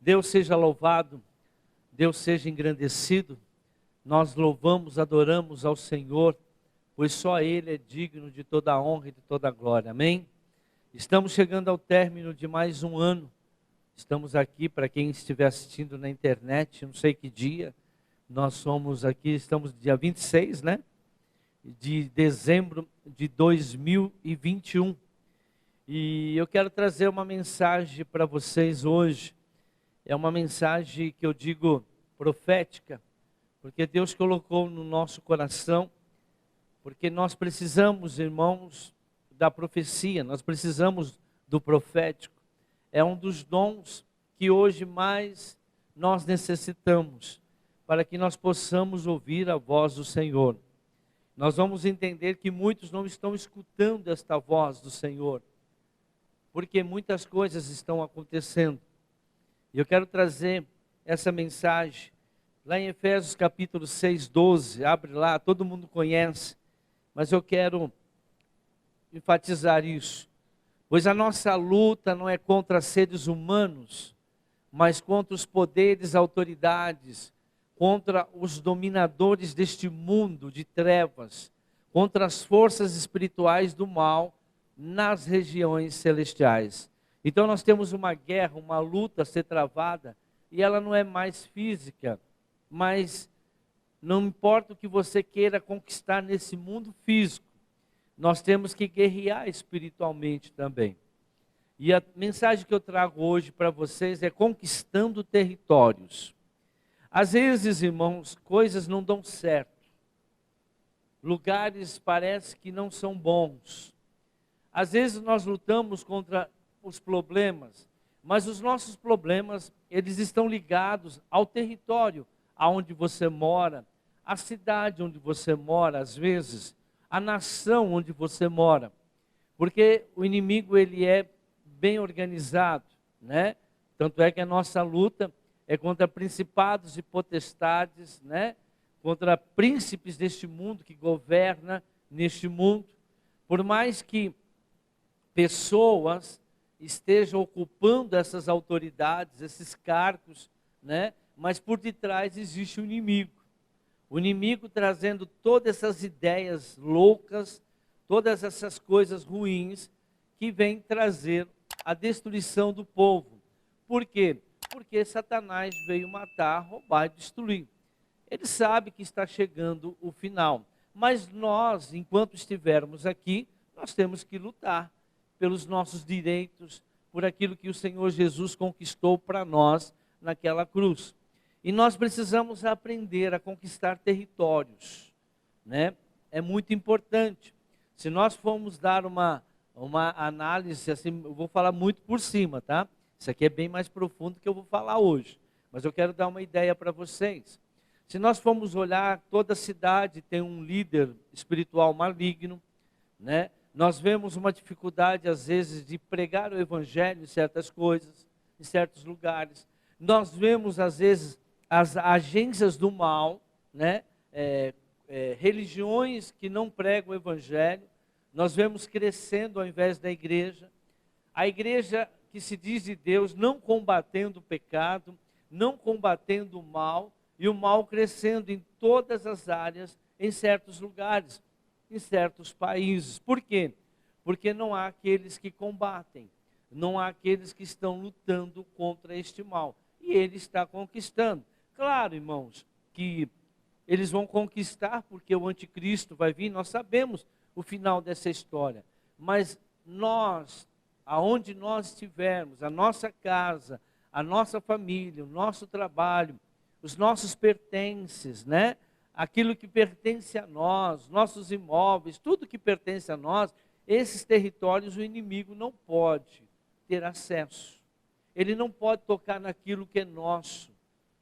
Deus seja louvado, Deus seja engrandecido. Nós louvamos, adoramos ao Senhor, pois só Ele é digno de toda a honra e de toda a glória. Amém? Estamos chegando ao término de mais um ano. Estamos aqui, para quem estiver assistindo na internet, não sei que dia. Nós somos aqui, estamos dia 26, né? De dezembro de 2021. E eu quero trazer uma mensagem para vocês hoje. É uma mensagem que eu digo profética, porque Deus colocou no nosso coração, porque nós precisamos, irmãos, da profecia, nós precisamos do profético. É um dos dons que hoje mais nós necessitamos, para que nós possamos ouvir a voz do Senhor. Nós vamos entender que muitos não estão escutando esta voz do Senhor, porque muitas coisas estão acontecendo. E eu quero trazer essa mensagem lá em Efésios capítulo 6, 12, abre lá, todo mundo conhece, mas eu quero enfatizar isso. Pois a nossa luta não é contra seres humanos, mas contra os poderes, autoridades, contra os dominadores deste mundo de trevas, contra as forças espirituais do mal nas regiões celestiais. Então nós temos uma guerra, uma luta a ser travada, e ela não é mais física, mas não importa o que você queira conquistar nesse mundo físico, nós temos que guerrear espiritualmente também. E a mensagem que eu trago hoje para vocês é conquistando territórios. Às vezes, irmãos, coisas não dão certo. Lugares parece que não são bons. Às vezes nós lutamos contra os problemas, mas os nossos problemas, eles estão ligados ao território aonde você mora, à cidade onde você mora, às vezes, à nação onde você mora. Porque o inimigo, ele é bem organizado, né? Tanto é que a nossa luta é contra principados e potestades, né? Contra príncipes deste mundo que governa neste mundo. Por mais que pessoas estejam ocupando essas autoridades, esses cargos, né? Mas por detrás existe o inimigo. O inimigo trazendo todas essas ideias loucas, todas essas coisas ruins que vêm trazer a destruição do povo. Por quê? Porque Satanás veio matar, roubar e destruir. Ele sabe que está chegando o final. Mas nós, enquanto estivermos aqui, nós temos que lutar pelos nossos direitos, por aquilo que o Senhor Jesus conquistou para nós naquela cruz. E nós precisamos aprender a conquistar territórios, né? É muito importante. Se nós formos dar uma análise, assim, eu vou falar muito por cima, tá? Isso aqui é bem mais profundo do que eu vou falar hoje, mas eu quero dar uma ideia para vocês. Se nós formos olhar, toda cidade tem um líder espiritual maligno, né? Nós vemos uma dificuldade, às vezes, de pregar o evangelho em certas coisas, em certos lugares. Nós vemos, às vezes, as agências do mal, né? Religiões que não pregam o evangelho. Nós vemos crescendo ao invés da igreja. A igreja que se diz de Deus, não combatendo o pecado, não combatendo o mal, e o mal crescendo em todas as áreas, em certos lugares, em certos países. Por quê? Porque não há aqueles que combatem, não há aqueles que estão lutando contra este mal. E ele está conquistando. Claro, irmãos, que eles vão conquistar porque o anticristo vai vir, nós sabemos o final dessa história. Mas nós, aonde nós estivermos, a nossa casa, a nossa família, o nosso trabalho, os nossos pertences, né? Aquilo que pertence a nós, nossos imóveis, tudo que pertence a nós, esses territórios o inimigo não pode ter acesso. Ele não pode tocar naquilo que é nosso.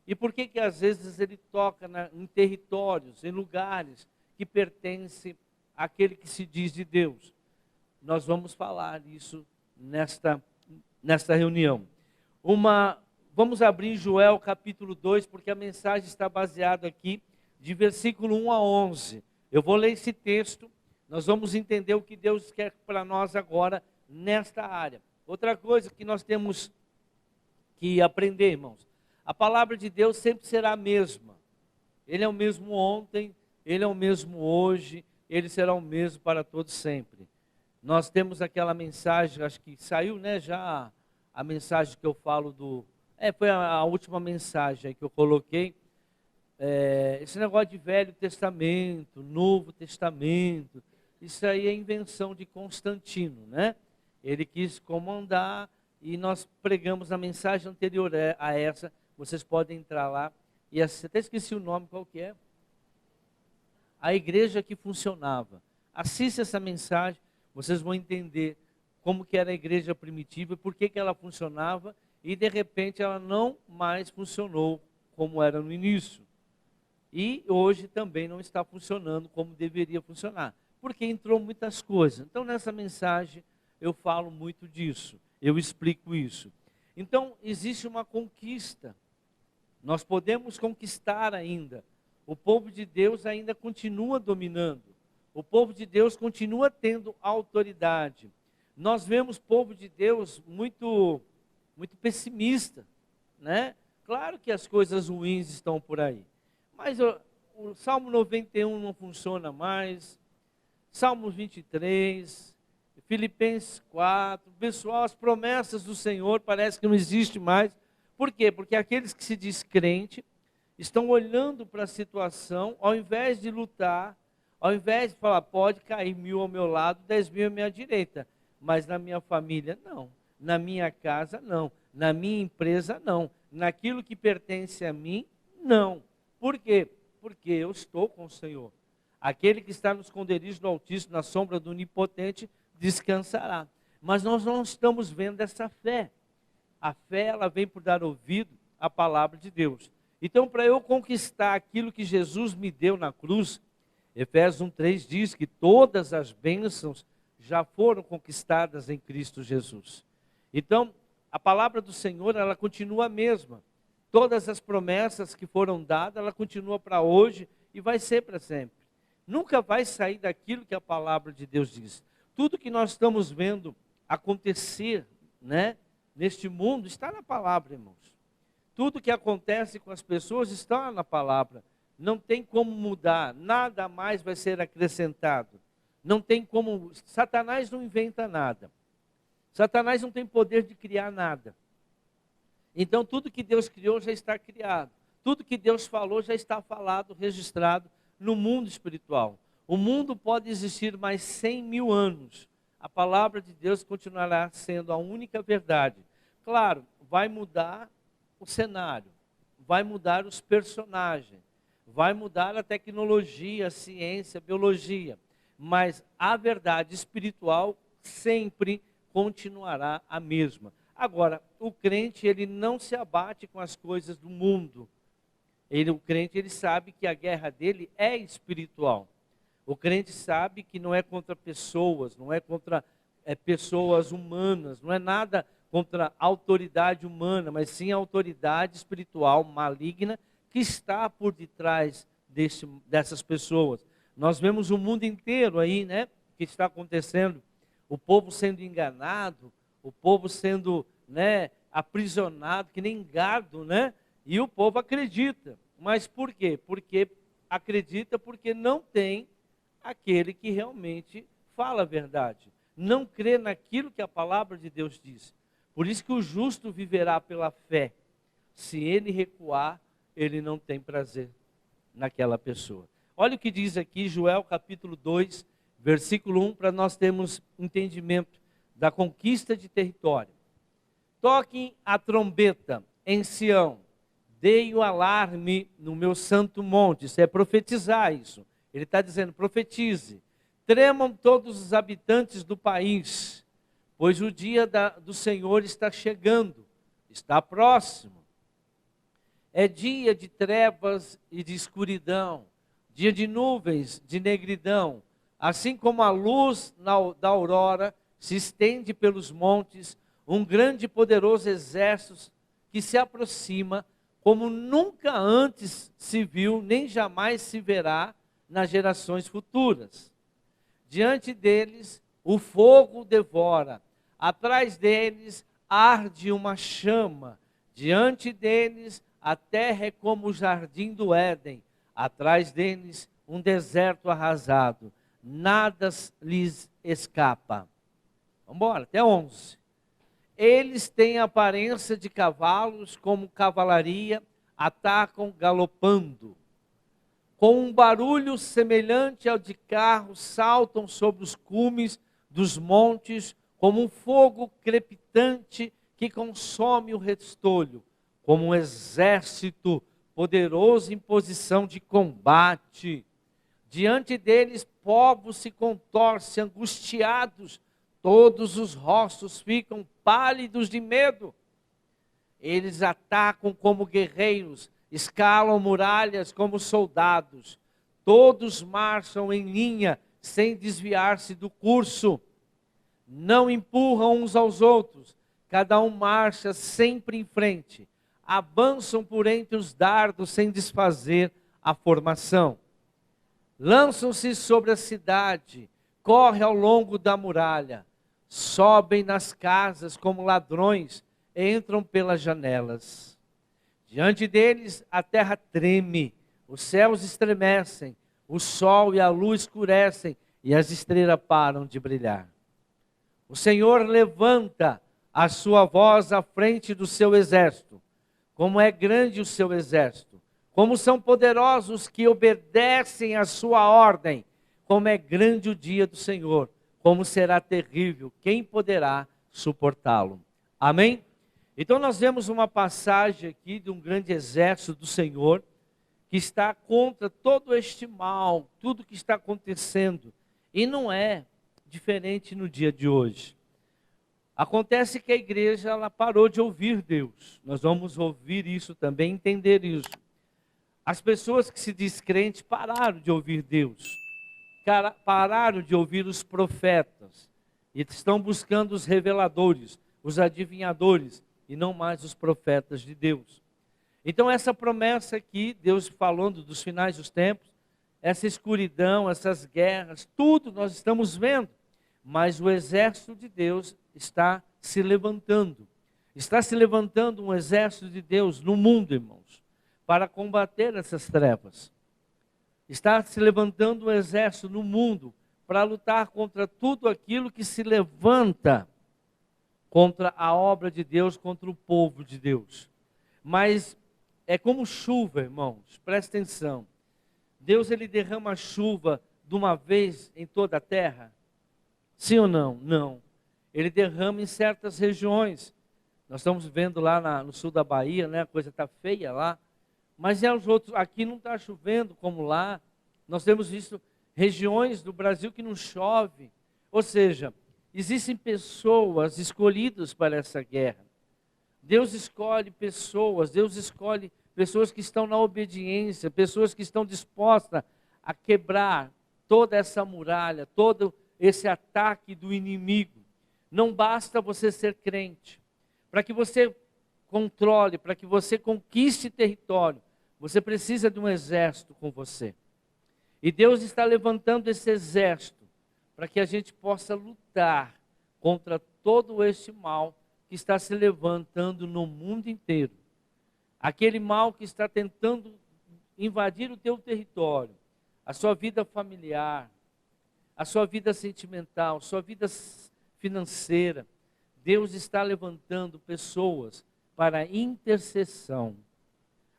E por que às vezes ele toca em territórios, em lugares que pertencem àquele que se diz de Deus? Nós vamos falar isso nesta reunião. Vamos abrir Joel capítulo 2, porque a mensagem está baseada aqui de versículo 1 a 11. Eu vou ler esse texto, nós vamos entender o que Deus quer para nós agora nesta área. Outra coisa que nós temos que aprender, irmãos. A palavra de Deus sempre será a mesma. Ele é o mesmo ontem, Ele é o mesmo hoje, Ele será o mesmo para todos sempre. Nós temos aquela mensagem, acho que saiu, né, já a mensagem que eu falo do... foi a última mensagem aí que eu coloquei. Esse negócio de Velho Testamento, Novo Testamento, isso aí é invenção de Constantino, né? Ele quis comandar e nós pregamos a mensagem anterior a essa. Vocês podem entrar lá. E até esqueci o nome, qual que é? A igreja que funcionava. Assista essa mensagem, vocês vão entender como que era a igreja primitiva, por que ela funcionava, e de repente ela não mais funcionou como era no início. E hoje também não está funcionando como deveria funcionar, porque entrou muitas coisas. Então nessa mensagem eu falo muito disso, eu explico isso. Então existe uma conquista, nós podemos conquistar ainda. O povo de Deus ainda continua dominando, o povo de Deus continua tendo autoridade. Nós vemos o povo de Deus muito pessimista, né? Claro que as coisas ruins estão por aí, mas o Salmo 91 não funciona mais, Salmos 23, Filipenses 4, pessoal, as promessas do Senhor parece que não existem mais. Por quê? Porque aqueles que se diz crente estão olhando para a situação, ao invés de lutar, ao invés de falar, pode cair 1000 ao meu lado, 10.000 à minha direita, mas na minha família não, na minha casa não, na minha empresa não, naquilo que pertence a mim, não. Por quê? Porque eu estou com o Senhor. Aquele que está no esconderijo do Altíssimo, na sombra do Onipotente, descansará. Mas nós não estamos vendo essa fé. A fé, ela vem por dar ouvido à palavra de Deus. Então, para eu conquistar aquilo que Jesus me deu na cruz, Efésios 1:3 diz que todas as bênçãos já foram conquistadas em Cristo Jesus. Então, a palavra do Senhor, ela continua a mesma. Todas as promessas que foram dadas, ela continua para hoje e vai ser para sempre. Nunca vai sair daquilo que a palavra de Deus diz. Tudo que nós estamos vendo acontecer, né, neste mundo está na palavra, irmãos. Tudo que acontece com as pessoas está na palavra. Não tem como mudar, nada mais vai ser acrescentado. Não tem como, Satanás não inventa nada. Satanás não tem poder de criar nada. Então tudo que Deus criou já está criado. Tudo que Deus falou já está falado, registrado no mundo espiritual. O mundo pode existir mais 100.000 anos. A palavra de Deus continuará sendo a única verdade. Claro, vai mudar o cenário, vai mudar os personagens, vai mudar a tecnologia, a ciência, a biologia, mas a verdade espiritual sempre continuará a mesma. Agora, o crente, ele não se abate com as coisas do mundo. O crente, ele sabe que a guerra dele é espiritual. O crente sabe que não é contra pessoas, não é contra pessoas humanas, não é nada contra a autoridade humana, mas sim a autoridade espiritual maligna que está por detrás dessas pessoas. Nós vemos o mundo inteiro aí, né, que está acontecendo, o povo sendo enganado, o povo sendo, né, aprisionado, que nem gado, né, e o povo acredita. Mas por quê? Porque acredita porque não tem aquele que realmente fala a verdade. Não crê naquilo que a palavra de Deus diz. Por isso que o justo viverá pela fé. Se ele recuar, ele não tem prazer naquela pessoa. Olha o que diz aqui Joel capítulo 2, versículo 1, para nós termos entendimento da conquista de território. Toquem a trombeta em Sião, dei o alarme no meu santo monte. Isso é profetizar isso. Ele está dizendo, profetize. Tremam todos os habitantes do país, pois o dia do Senhor está chegando, está próximo. É dia de trevas e de escuridão, dia de nuvens, de negridão. Assim como a luz da aurora se estende pelos montes, um grande e poderoso exército que se aproxima, como nunca antes se viu, nem jamais se verá nas gerações futuras. Diante deles, o fogo devora, atrás deles arde uma chama, Diante deles, a terra é como o jardim do Éden. Atrás deles, um deserto arrasado. Nada lhes escapa. Vamos embora, até 11. Eles têm aparência de cavalos, como cavalaria, atacam galopando. Com um barulho semelhante ao de carros, saltam sobre os cumes dos montes, como um fogo crepitante que consome o restolho, como um exército poderoso em posição de combate. Diante deles, povos se contorcem, angustiados, todos os rostos ficam pálidos de medo. Eles atacam como guerreiros, escalam muralhas como soldados. Todos marcham em linha, sem desviar-se do curso. Não empurram uns aos outros, cada um marcha sempre em frente. Avançam por entre os dardos, sem desfazer a formação. Lançam-se sobre a cidade, correm ao longo da muralha. Sobem nas casas como ladrões, entram pelas janelas. Diante deles a terra treme, os céus estremecem, o sol e a luz escurecem e as estrelas param de brilhar. O Senhor levanta a sua voz à frente do seu exército. Como é grande o seu exército, como são poderosos que obedecem à sua ordem, como é grande o dia do Senhor, como será terrível, quem poderá suportá-lo? Amém? Então nós vemos uma passagem aqui de um grande exército do Senhor, que está contra todo este mal, tudo que está acontecendo, e não é diferente no dia de hoje. Acontece que a igreja ela parou de ouvir Deus, nós vamos ouvir isso também, entender isso. As pessoas que se dizem crentes pararam de ouvir Deus, pararam de ouvir os profetas, e estão buscando os reveladores, os adivinhadores, e não mais os profetas de Deus. Então essa promessa aqui, Deus falando dos finais dos tempos, essa escuridão, essas guerras, tudo nós estamos vendo, mas o exército de Deus está se levantando. Está se levantando um exército de Deus no mundo, irmãos, para combater essas trevas. Está se levantando um exército no mundo para lutar contra tudo aquilo que se levanta contra a obra de Deus, contra o povo de Deus. Mas é como chuva, irmãos, presta atenção. Deus ele derrama chuva de uma vez em toda a terra? Sim ou não? Não. Ele derrama em certas regiões. Nós estamos vendo lá no sul da Bahia, né? A coisa está feia lá. Mas os outros, aqui não está chovendo como lá. Nós temos visto regiões do Brasil que não chove. Ou seja, existem pessoas escolhidas para essa guerra. Deus escolhe pessoas que estão na obediência, pessoas que estão dispostas a quebrar toda essa muralha, todo esse ataque do inimigo. Não basta você ser crente. Para que você controle, para que você conquiste território, você precisa de um exército com você. E Deus está levantando esse exército para que a gente possa lutar contra todo esse mal que está se levantando no mundo inteiro. Aquele mal que está tentando invadir o teu território, a sua vida familiar, a sua vida sentimental, a sua vida financeira. Deus está levantando pessoas para a intercessão.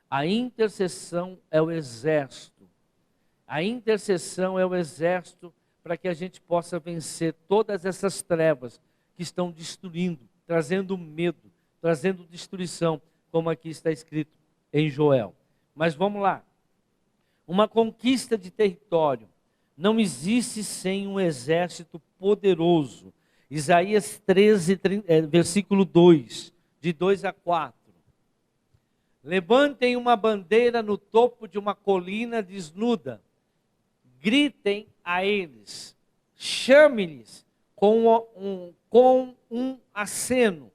A intercessão é o exército. A intercessão é o exército para que a gente possa vencer todas essas trevas que estão destruindo, trazendo medo, trazendo destruição, como aqui está escrito em Joel. Mas vamos lá. Uma conquista de território não existe sem um exército poderoso. Isaías 13, versículo 2, de 2 a 4. Levantem uma bandeira no topo de uma colina desnuda. Gritem a eles. Chame-lhes com um aceno,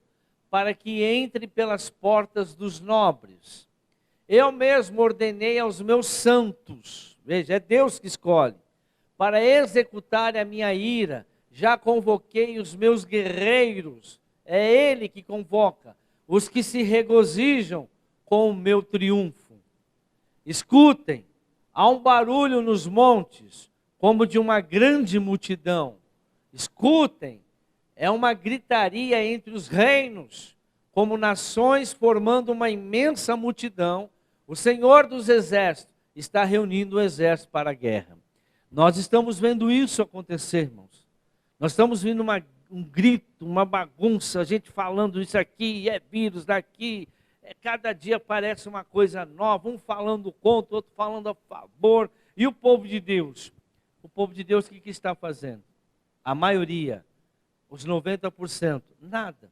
para que entre pelas portas dos nobres. Eu mesmo ordenei aos meus santos, veja, é Deus que escolhe, para executar a minha ira. Já convoquei os meus guerreiros, é Ele que convoca. os que se regozijam com o meu triunfo. Escutem, há um barulho nos montes, como de uma grande multidão. Escutem, é uma gritaria entre os reinos, como nações formando uma imensa multidão. O Senhor dos exércitos está reunindo o exército para a guerra. Nós estamos vendo isso acontecer, irmãos. Nós estamos vendo um grito, uma bagunça, a gente falando isso aqui, é vírus daqui, cada dia aparece uma coisa nova, um falando contra, outro falando a favor. E o povo de Deus? O povo de Deus, o que está fazendo? A maioria, os 90%, nada.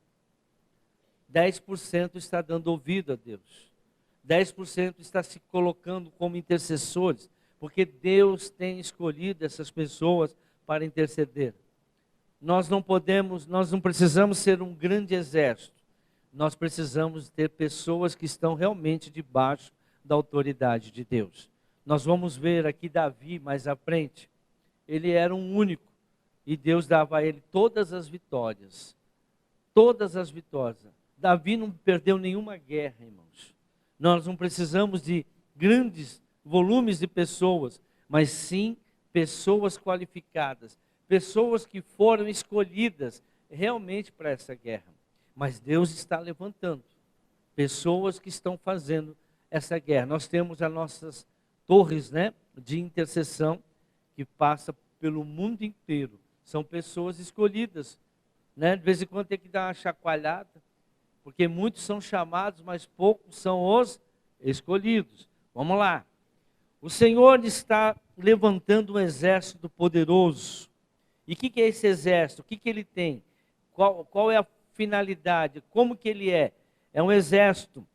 10% está dando ouvido a Deus. 10% está se colocando como intercessores, porque Deus tem escolhido essas pessoas para interceder. Nós não precisamos ser um grande exército. Nós precisamos ter pessoas que estão realmente debaixo da autoridade de Deus. Nós vamos ver aqui Davi mais à frente. Ele era um único e Deus dava a ele todas as vitórias. Todas as vitórias. Davi não perdeu nenhuma guerra, irmãos. Nós não precisamos de grandes volumes de pessoas, mas sim pessoas qualificadas, pessoas que foram escolhidas realmente para essa guerra. Mas Deus está levantando pessoas que estão fazendo essa guerra. Nós temos as nossas torres, de intercessão que passa pelo mundo inteiro. São pessoas escolhidas, De vez em quando tem que dar uma chacoalhada, porque muitos são chamados, mas poucos são os escolhidos. Vamos lá. O Senhor está levantando um exército poderoso. E o que é esse exército? O que ele tem? Qual é a finalidade? Como que ele é? É um exército.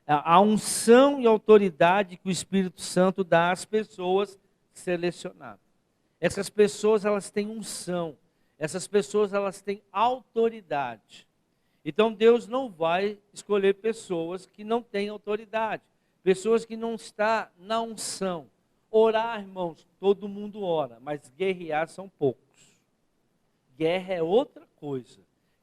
A unção e autoridade que o Espírito Santo dá às pessoas selecionadas. Essas pessoas, elas têm unção. Essas pessoas, elas têm autoridade. Então Deus não vai escolher pessoas que não têm autoridade. Pessoas que não estão na unção. Orar, irmãos, todo mundo ora, mas guerrear são poucos. Guerra é outra coisa.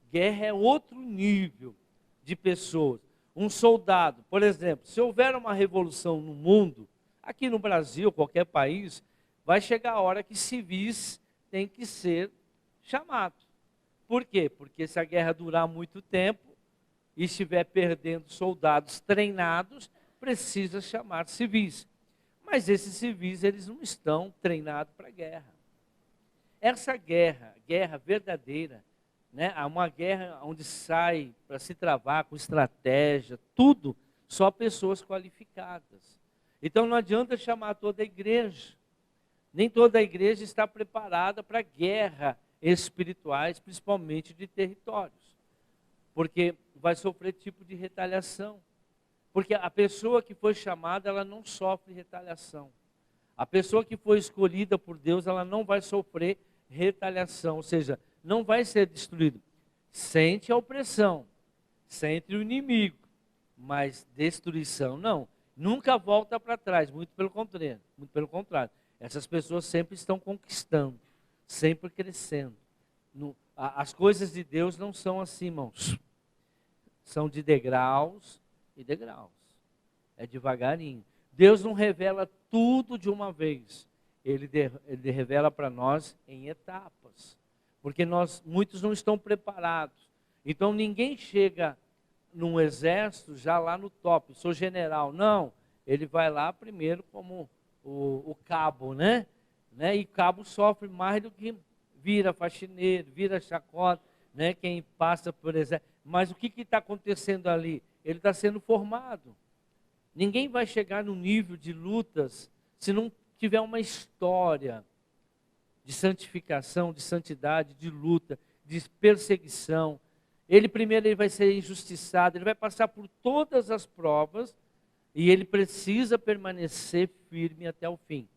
Guerra é outro nível de pessoas. Um soldado, por exemplo, se houver uma revolução no mundo, aqui no Brasil, qualquer país, vai chegar a hora que civis têm que ser chamados. Por quê? Porque se a guerra durar muito tempo e estiver perdendo soldados treinados, precisa chamar civis. Mas esses civis, eles não estão treinados para a guerra. Essa guerra verdadeira, uma guerra onde sai para se travar com estratégia, tudo, só pessoas qualificadas. Então não adianta chamar toda a igreja. Nem toda a igreja está preparada para guerra espirituais, principalmente de territórios. Porque vai sofrer tipo de retaliação. Porque a pessoa que foi chamada, ela não sofre retaliação. A pessoa que foi escolhida por Deus, ela não vai sofrer retaliação, ou seja, não vai ser destruído. Sente a opressão, sente o inimigo, mas destruição não. Nunca volta para trás, muito pelo contrário. Essas pessoas sempre estão conquistando, sempre crescendo. As coisas de Deus não são assim, irmãos. São de degraus e degraus. É devagarinho. Deus não revela tudo de uma vez. Ele revela para nós em etapas. Porque muitos não estão preparados. Então ninguém chega num exército já lá no top. Sou general. Não. Ele vai lá primeiro como o cabo, E cabo sofre mais do que vira faxineiro, vira chacota, Quem passa por exército. Mas o que está acontecendo ali? Ele está sendo formado. Ninguém vai chegar no nível de lutas se não tiver uma história de santificação, de santidade, de luta, de perseguição. Primeiro ele vai ser injustiçado, ele vai passar por todas as provas e ele precisa permanecer firme até o fim.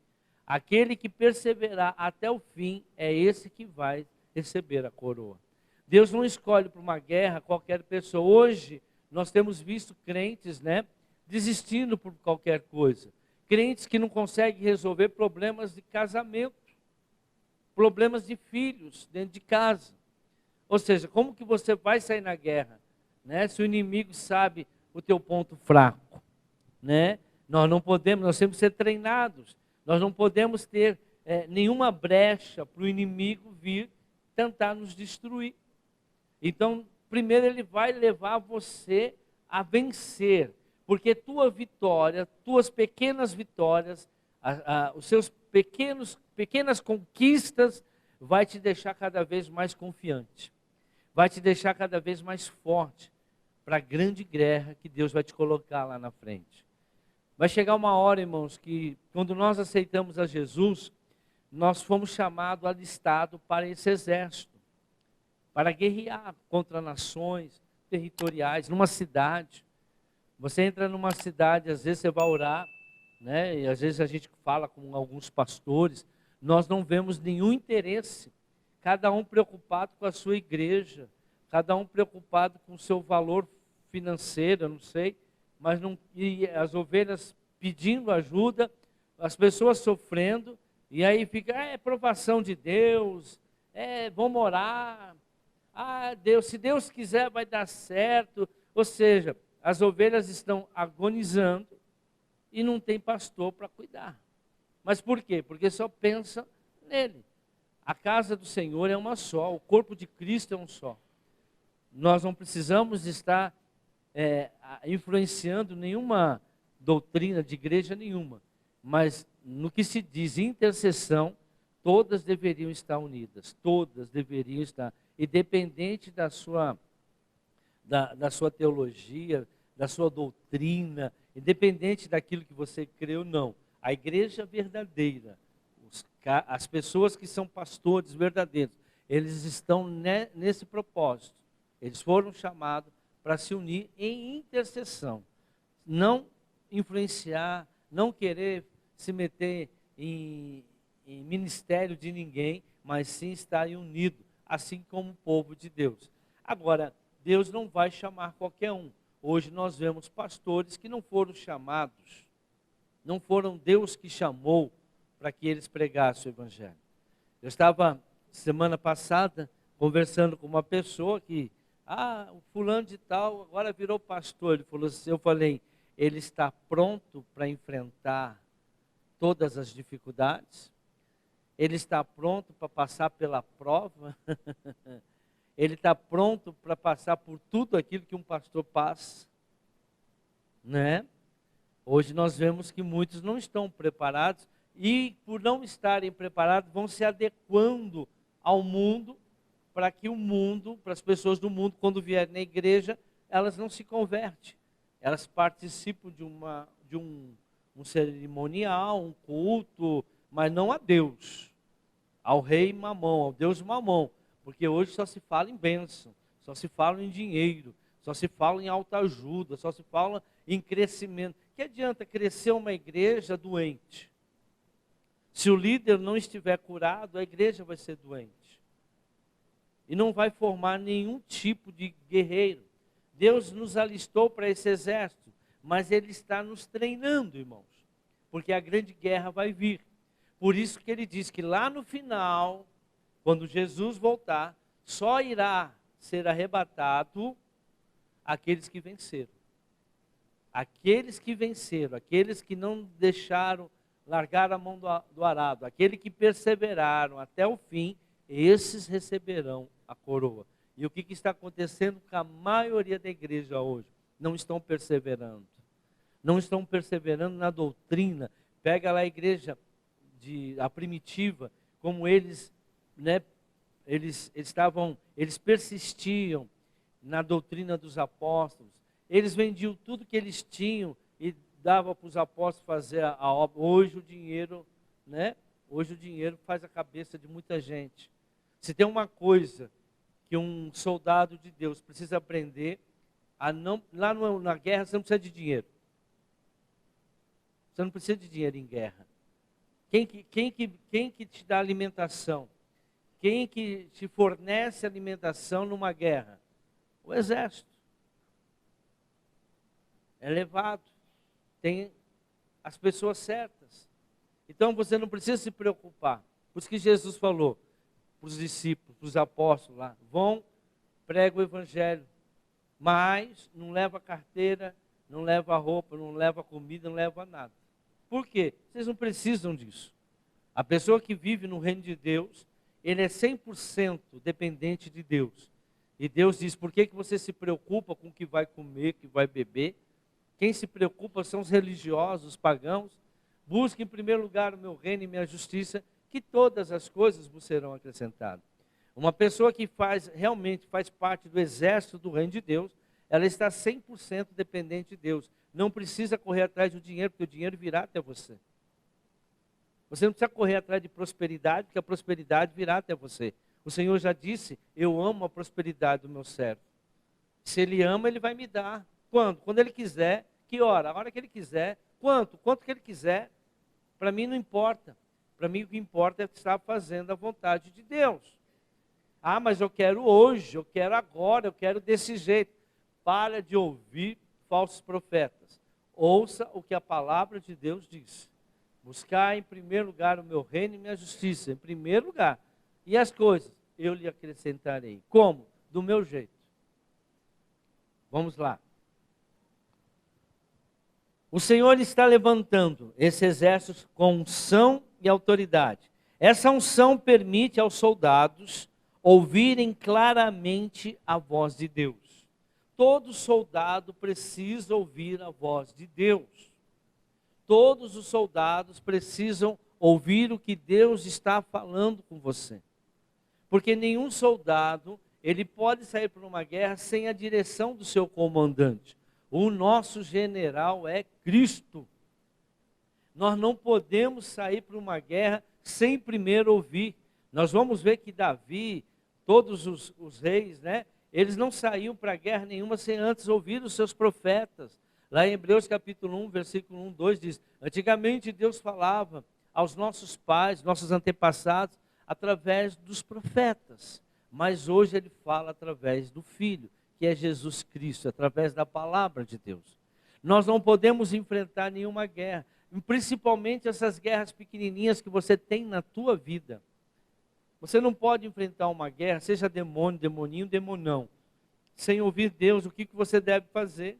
Aquele que perseverar até o fim é esse que vai receber a coroa. Deus não escolhe para uma guerra qualquer pessoa. Hoje nós temos visto crentes, desistindo por qualquer coisa. Crentes que não conseguem resolver problemas de casamento, problemas de filhos dentro de casa. Ou seja, como que você vai sair na guerra? né? Se o inimigo sabe o teu ponto fraco, né? Nós temos que ser treinados. Nós não podemos ter nenhuma brecha para o inimigo vir tentar nos destruir. Então, primeiro ele vai levar você a vencer, porque tua vitória, tuas pequenas vitórias, os seus pequenas conquistas, vai te deixar cada vez mais confiante, vai te deixar cada vez mais forte para a grande guerra que Deus vai te colocar lá na frente. Vai chegar uma hora, irmãos, que quando nós aceitamos a Jesus, nós fomos chamados, alistados para esse exército, para guerrear contra nações territoriais, numa cidade. Você entra numa cidade, às vezes você vai orar, né? E às vezes a gente fala com alguns pastores, nós não vemos nenhum interesse, cada um preocupado com a sua igreja, cada um preocupado com o seu valor financeiro, eu não sei, mas não, e as ovelhas pedindo ajuda, as pessoas sofrendo, e aí fica, é provação de Deus, vamos orar, Deus, se Deus quiser vai dar certo. Ou seja, as ovelhas estão agonizando e não tem pastor para cuidar. Mas por quê? Porque só pensa nele. A casa do Senhor é uma só, o corpo de Cristo é um só. Nós não precisamos estar influenciando nenhuma doutrina de igreja nenhuma, mas no que se diz intercessão, todas deveriam estar unidas, todas deveriam estar, independente da sua teologia, da sua doutrina, independente daquilo que você crê ou não. A igreja verdadeira, as pessoas que são pastores verdadeiros, eles estão nesse propósito. Eles foram chamados para se unir em intercessão, não influenciar, não querer se meter em ministério de ninguém, mas sim estar unido, assim como o povo de Deus. Agora, Deus não vai chamar qualquer um. Hoje nós vemos pastores que não foram chamados, não foram Deus que chamou para que eles pregassem o evangelho. Eu estava, semana passada, conversando com uma pessoa que, o fulano de tal agora virou pastor. Ele falou assim, eu falei, ele está pronto para enfrentar todas as dificuldades? Ele está pronto para passar pela prova? Ele está pronto para passar por tudo aquilo que um pastor passa? Né? Hoje nós vemos que muitos não estão preparados e, por não estarem preparados, vão se adequando ao mundo, para que o mundo, para as pessoas do mundo, quando vierem na igreja, elas não se convertem. Elas participam de um cerimonial, um culto, mas não a Deus, ao rei Mamão, ao Deus Mamão, porque hoje só se fala em bênção, só se fala em dinheiro, só se fala em autoajuda, só se fala em crescimento. Que adianta crescer uma igreja doente? Se o líder não estiver curado, a igreja vai ser doente. E não vai formar nenhum tipo de guerreiro. Deus nos alistou para esse exército, mas Ele está nos treinando, irmãos, porque a grande guerra vai vir. Por isso que Ele diz que lá no final, quando Jesus voltar, só irá ser arrebatado aqueles que venceram. Aqueles que venceram, aqueles que não deixaram, largar a mão do arado, aqueles que perseveraram até o fim, esses receberão a coroa. E o que está acontecendo com a maioria da igreja hoje? Não estão perseverando. Não estão perseverando na doutrina. Pega lá a igreja, a primitiva, como eles, né, eles persistiam na doutrina dos apóstolos. Eles vendiam tudo que eles tinham e davam para os apóstolos fazer a obra. Hoje o dinheiro, né? Hoje o dinheiro faz a cabeça de muita gente. Se tem uma coisa que um soldado de Deus precisa aprender, na guerra você não precisa de dinheiro. Você não precisa de dinheiro em guerra. Quem que te dá alimentação? Quem que te fornece alimentação numa guerra? O exército. É levado. Tem as pessoas certas. Então você não precisa se preocupar. Por isso que Jesus falou para os discípulos, para os apóstolos lá, vão, pregam o evangelho. mas não leva carteira, não leva roupa, não leva comida, não leva nada. Por quê? Vocês não precisam disso. A pessoa que vive no reino de Deus, ele é 100% dependente de Deus. E Deus diz, por que você se preocupa com o que vai comer, que vai beber? Quem se preocupa são os religiosos, os pagãos. Busque em primeiro lugar o meu reino e minha justiça, que todas as coisas vos serão acrescentadas. Uma pessoa que realmente faz parte do exército do reino de Deus, ela está 100% dependente de Deus. Não precisa correr atrás do dinheiro, porque o dinheiro virá até você. Você não precisa correr atrás de prosperidade, porque a prosperidade virá até você. O Senhor já disse, eu amo a prosperidade do meu servo. Se Ele ama, Ele vai me dar. Quando? Quando Ele quiser. Que hora? A hora que Ele quiser. Quanto? Quanto que Ele quiser. Para mim não importa. Para mim o que importa é estar fazendo a vontade de Deus. Ah, mas eu quero hoje, eu quero agora, eu quero desse jeito. Para de ouvir falsos profetas. Ouça o que a palavra de Deus diz. Buscar em primeiro lugar o meu reino e minha justiça. Em primeiro lugar. E as coisas eu lhe acrescentarei. Como? Do meu jeito. Vamos lá. O Senhor está levantando esse exército com unção e autoridade. Essa unção permite aos soldados ouvirem claramente a voz de Deus. Todo soldado precisa ouvir a voz de Deus. Todos os soldados precisam ouvir o que Deus está falando com você. Porque nenhum soldado, ele pode sair para uma guerra sem a direção do seu comandante. O nosso general é Cristo. Nós não podemos sair para uma guerra sem primeiro ouvir. Nós vamos ver que Davi, todos os reis, né? Eles não saíam para guerra nenhuma sem antes ouvir os seus profetas. Lá em Hebreus capítulo 1, versículo 1, 2 diz, antigamente Deus falava aos nossos pais, nossos antepassados, através dos profetas. Mas hoje Ele fala através do Filho, que é Jesus Cristo, através da palavra de Deus. Nós não podemos enfrentar nenhuma guerra, principalmente essas guerras pequenininhas que você tem na tua vida. Você não pode enfrentar uma guerra, seja demônio, demoninho, demonão, sem ouvir Deus, o que você deve fazer.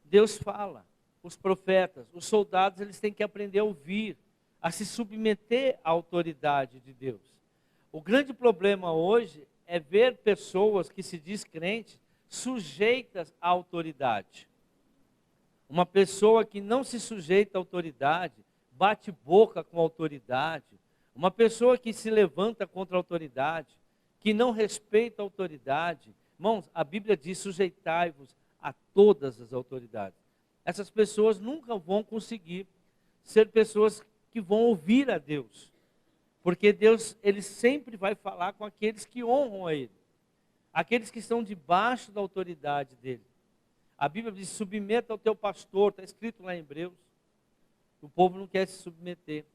Deus fala, os profetas, os soldados, eles têm que aprender a ouvir, a se submeter à autoridade de Deus. O grande problema hoje é ver pessoas que se diz crentes sujeitas à autoridade. Uma pessoa que não se sujeita à autoridade, bate boca com a autoridade, uma pessoa que se levanta contra a autoridade, que não respeita a autoridade. Irmãos, a Bíblia diz, sujeitai-vos a todas as autoridades. Essas pessoas nunca vão conseguir ser pessoas que vão ouvir a Deus. Porque Deus, Ele sempre vai falar com aqueles que honram a Ele. Aqueles que estão debaixo da autoridade dEle. A Bíblia diz, submeta ao teu pastor, está escrito lá em Hebreus. O povo não quer se submeter.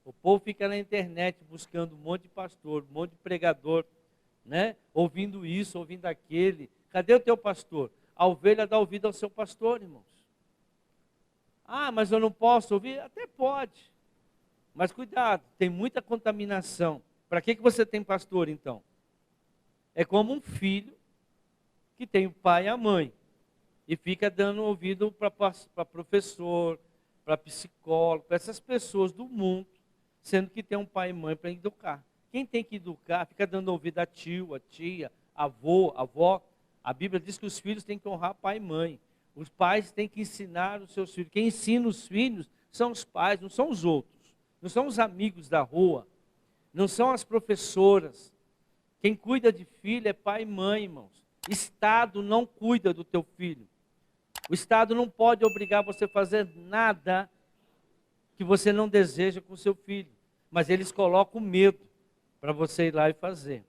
O povo fica na internet buscando um monte de pastor, um monte de pregador, né? Ouvindo isso, ouvindo aquele. Cadê o teu pastor? A ovelha dá ouvido ao seu pastor, irmãos. Ah, mas eu não posso ouvir? Até pode. Mas cuidado, tem muita contaminação. Para que você tem pastor, então? É como um filho que tem o pai e a mãe. E fica dando ouvido para professor, para psicólogo, para essas pessoas do mundo, sendo que tem um pai e mãe para educar. Quem tem que educar, fica dando ouvido a tio, a tia, avô, avó. A Bíblia diz que os filhos têm que honrar pai e mãe. Os pais têm que ensinar os seus filhos. Quem ensina os filhos são os pais, não são os outros. Não são os amigos da rua. Não são as professoras. Quem cuida de filho é pai e mãe, irmãos. Estado não cuida do teu filho. O Estado não pode obrigar você a fazer nada que você não deseja com o seu filho. Mas eles colocam medo para você ir lá e fazer.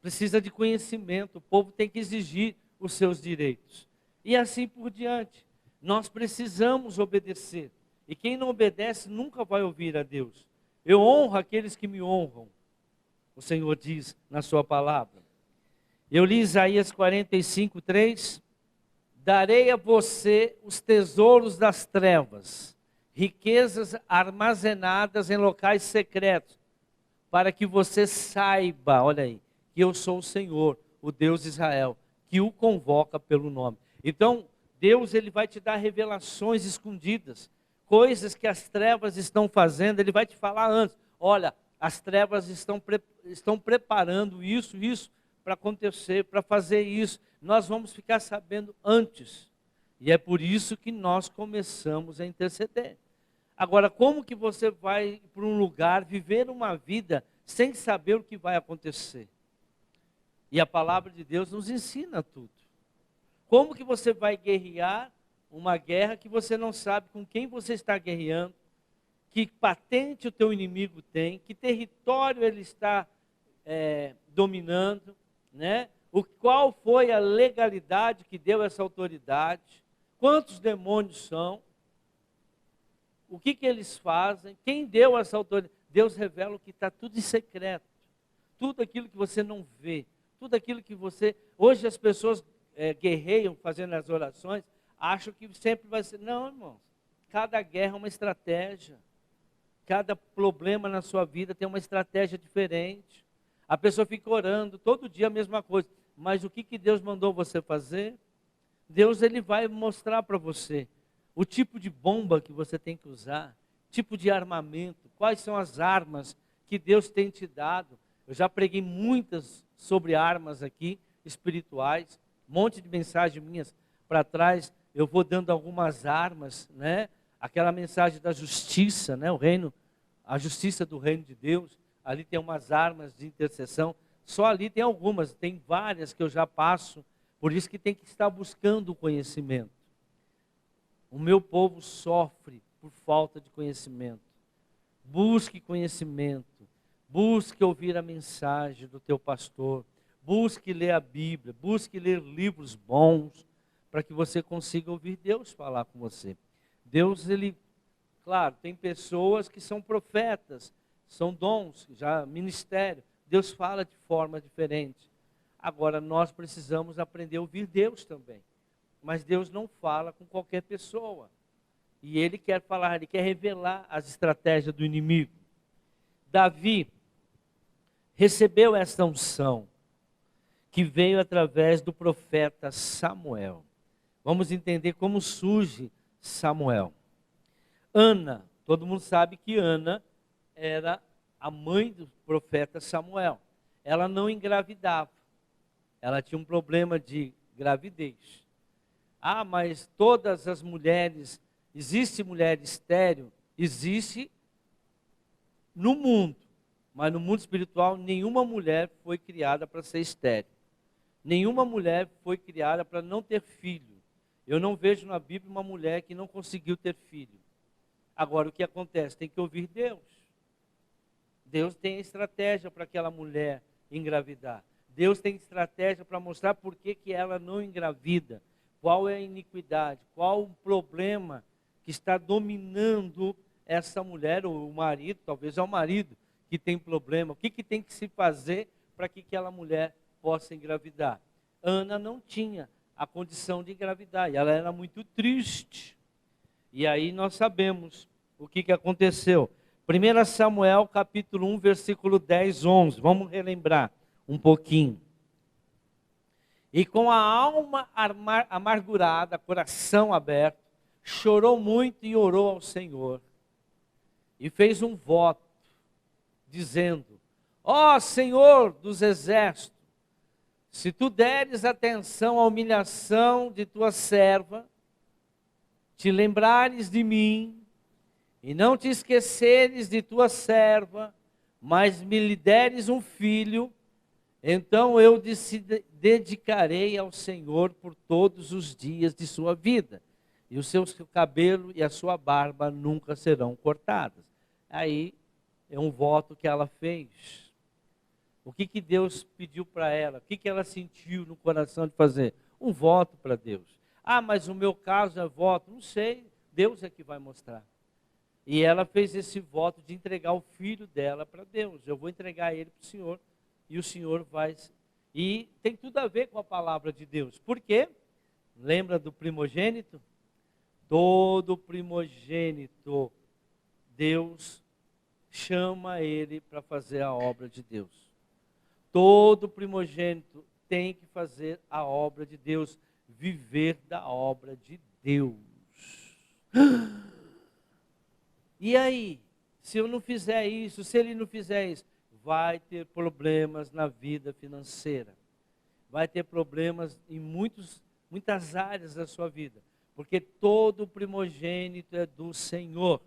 Precisa de conhecimento. O povo tem que exigir os seus direitos. E assim por diante. Nós precisamos obedecer. E quem não obedece nunca vai ouvir a Deus. Eu honro aqueles que me honram. O Senhor diz na sua palavra. Eu li Isaías 45, 3. Darei a você os tesouros das trevas, riquezas armazenadas em locais secretos, para que você saiba, olha aí, que eu sou o Senhor, o Deus de Israel, que o convoca pelo nome. Então, Deus ele vai te dar revelações escondidas, coisas que as trevas estão fazendo, ele vai te falar antes. Olha, as trevas estão preparando isso para acontecer, para fazer isso. Nós vamos ficar sabendo antes. E é por isso que nós começamos a interceder. Agora, como que você vai para um lugar, viver uma vida sem saber o que vai acontecer? E a palavra de Deus nos ensina tudo. Como que você vai guerrear uma guerra que você não sabe com quem você está guerreando, que patente o teu inimigo tem, que território ele está dominando, né? Qual foi a legalidade que deu essa autoridade, quantos demônios são, o que eles fazem, quem deu essa autoridade. Deus revela o que está tudo em secreto, tudo aquilo que você não vê, tudo aquilo que você... Hoje as pessoas guerreiam fazendo as orações, acham que sempre vai ser... Não, irmãos, cada guerra é uma estratégia, cada problema na sua vida tem uma estratégia diferente. A pessoa fica orando todo dia a mesma coisa, mas o que Deus mandou você fazer? Deus ele vai mostrar para você o tipo de bomba que você tem que usar, tipo de armamento, quais são as armas que Deus tem te dado. Eu já preguei muitas sobre armas aqui, espirituais, um monte de mensagens minhas para trás, eu vou dando algumas armas, né? Aquela mensagem da justiça, né? A justiça do reino de Deus, ali tem umas armas de intercessão, só ali tem algumas, tem várias que eu já passo, por isso que tem que estar buscando o conhecimento. O meu povo sofre por falta de conhecimento. Busque conhecimento, busque ouvir a mensagem do teu pastor, busque ler a Bíblia, busque ler livros bons, para que você consiga ouvir Deus falar com você. Deus, ele, claro, tem pessoas que são profetas, são dons, já ministério, Deus fala de forma diferente. Agora, nós precisamos aprender a ouvir Deus também. Mas Deus não fala com qualquer pessoa. E Ele quer falar, Ele quer revelar as estratégias do inimigo. Davi recebeu esta unção, que veio através do profeta Samuel. Vamos entender como surge Samuel. Ana, todo mundo sabe que Ana era a mãe do profeta Samuel. Ela não engravidava. Ela tinha um problema de gravidez. Ah, mas todas as mulheres, existe mulher estéril? Existe no mundo, mas no mundo espiritual nenhuma mulher foi criada para ser estéril. Nenhuma mulher foi criada para não ter filho. Eu não vejo na Bíblia uma mulher que não conseguiu ter filho. Agora o que acontece? Tem que ouvir Deus. Deus tem estratégia para aquela mulher engravidar. Deus tem estratégia para mostrar por que ela não engravida. Qual é a iniquidade, qual o problema que está dominando essa mulher, ou o marido, talvez é o marido que tem problema. O que tem que se fazer para que aquela mulher possa engravidar? Ana não tinha a condição de engravidar, e ela era muito triste. E aí nós sabemos o que aconteceu. 1 Samuel capítulo 1, versículo 10, 11, vamos relembrar um pouquinho. E com a alma amargurada, coração aberto, chorou muito e orou ao Senhor. E fez um voto, dizendo: ó Senhor dos exércitos, se tu deres atenção à humilhação de tua serva, te lembrares de mim, e não te esqueceres de tua serva, mas me lhe deres um filho, então eu dedicarei ao Senhor por todos os dias de sua vida, e o seu cabelo e a sua barba nunca serão cortadas. Aí é um voto que ela fez. O que Deus pediu para ela? O que ela sentiu no coração de fazer? Um voto para Deus. Ah, mas o meu caso é voto? Não sei, Deus é que vai mostrar. E ela fez esse voto de entregar o filho dela para Deus. Eu vou entregar ele para o Senhor. E o Senhor vai... E tem tudo a ver com a palavra de Deus. Por quê? Lembra do primogênito? Todo primogênito, Deus chama ele para fazer a obra de Deus. Todo primogênito tem que fazer a obra de Deus, viver da obra de Deus. E aí, se eu não fizer isso, se ele não fizer isso, vai ter problemas na vida financeira. Vai ter problemas em muitas áreas da sua vida. Porque todo primogênito é do Senhor.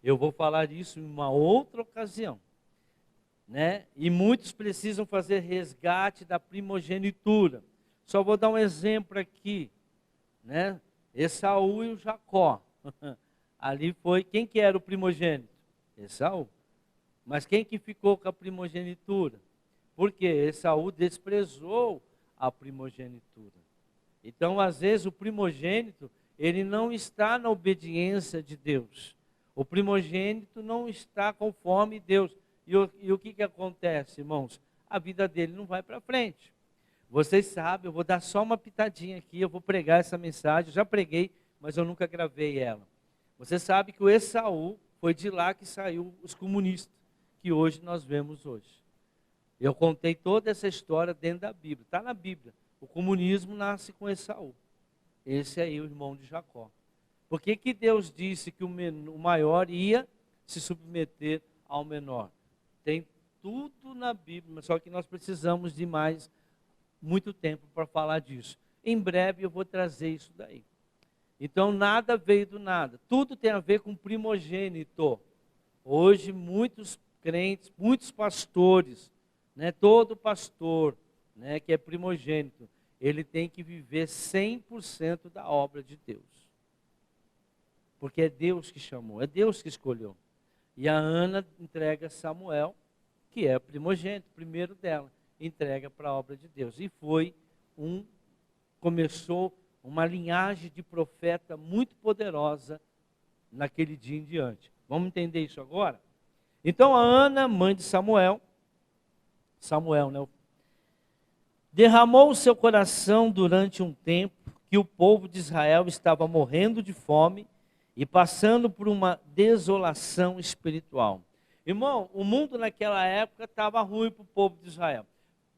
Eu vou falar disso em uma outra ocasião. Né? E muitos precisam fazer resgate da primogenitura. Só vou dar um exemplo aqui. Né? Esaú e o Jacó. Ali foi, quem que era o primogênito? Esaú. Mas quem que ficou com a primogenitura? Porque Esaú desprezou a primogenitura. Então, às vezes, o primogênito, ele não está na obediência de Deus. O primogênito não está conforme Deus. E o que acontece, irmãos? A vida dele não vai para frente. Vocês sabem, eu vou dar só uma pitadinha aqui, eu vou pregar essa mensagem, eu já preguei, mas eu nunca gravei ela. Você sabe que o Esaú foi de lá que saiu os comunistas, que hoje nós vemos hoje. Eu contei toda essa história dentro da Bíblia, está na Bíblia. O comunismo nasce com Esaú. Esse aí é o irmão de Jacó. Por que que Deus disse que o maior ia se submeter ao menor? Tem tudo na Bíblia, só que nós precisamos de muito tempo para falar disso. Em breve eu vou trazer isso daí. Então nada veio do nada. Tudo tem a ver com primogênito. Hoje muitos crentes, muitos pastores, né, todo pastor, né, que é primogênito, ele tem que viver 100% da obra de Deus. Porque é Deus que chamou, é Deus que escolheu. E a Ana entrega Samuel, que é primogênito, primeiro dela, entrega para a obra de Deus. E começou uma linhagem de profeta muito poderosa naquele dia em diante. Vamos entender isso agora? Então a Ana, mãe de Samuel, né, derramou o seu coração durante um tempo que o povo de Israel estava morrendo de fome e passando por uma desolação espiritual. Irmão, o mundo naquela época estava ruim para o povo de Israel.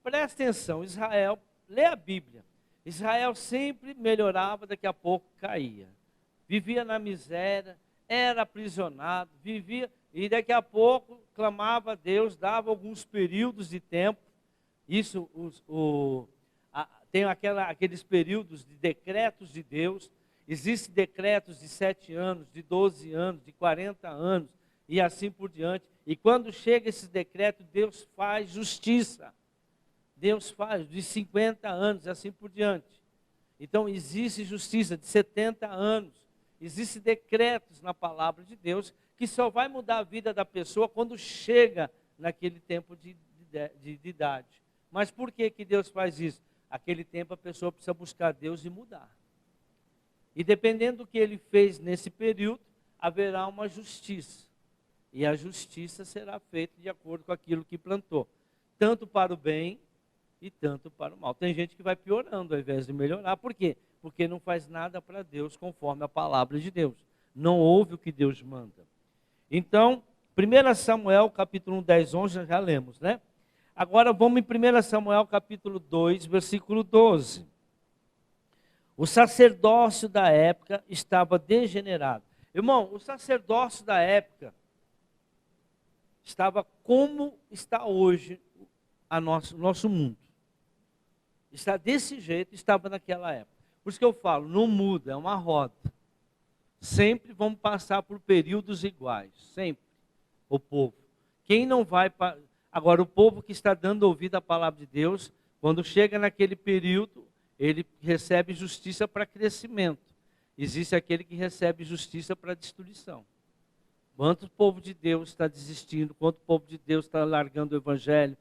Presta atenção, Israel, lê a Bíblia. Israel sempre melhorava, daqui a pouco caía. Vivia na miséria, era aprisionado, vivia, e daqui a pouco clamava a Deus, dava alguns períodos de tempo. Isso, tem aqueles períodos de decretos de Deus. Existem decretos de 7 anos, de 12 anos, de 40 anos, e assim por diante. E quando chega esse decreto, Deus faz justiça. Deus faz de 50 anos, e assim por diante. Então existe justiça de 70 anos. Existem decretos na palavra de Deus que só vai mudar a vida da pessoa quando chega naquele tempo de idade. Mas por que que Deus faz isso? Aquele tempo a pessoa precisa buscar Deus e mudar. E dependendo do que ele fez nesse período, haverá uma justiça. E a justiça será feita de acordo com aquilo que plantou. Tanto para o bem e tanto para o mal. Tem gente que vai piorando ao invés de melhorar. Por quê? Porque não faz nada para Deus conforme a palavra de Deus. Não ouve o que Deus manda. Então, 1 Samuel capítulo 1, 10, 11, já lemos, né? Agora vamos em 1 Samuel capítulo 2, versículo 12. O sacerdócio da época estava degenerado. Irmão, o sacerdócio da época estava como está hoje o nosso mundo. Está desse jeito, estava naquela época. Por isso que eu falo, não muda, é uma roda. Sempre vamos passar por períodos iguais, sempre, o povo. Quem não vai... Agora, o povo que está dando ouvido à palavra de Deus, quando chega naquele período, ele recebe justiça para crescimento. Existe aquele que recebe justiça para destruição. Quanto o povo de Deus está desistindo, quanto o povo de Deus está largando o evangelho,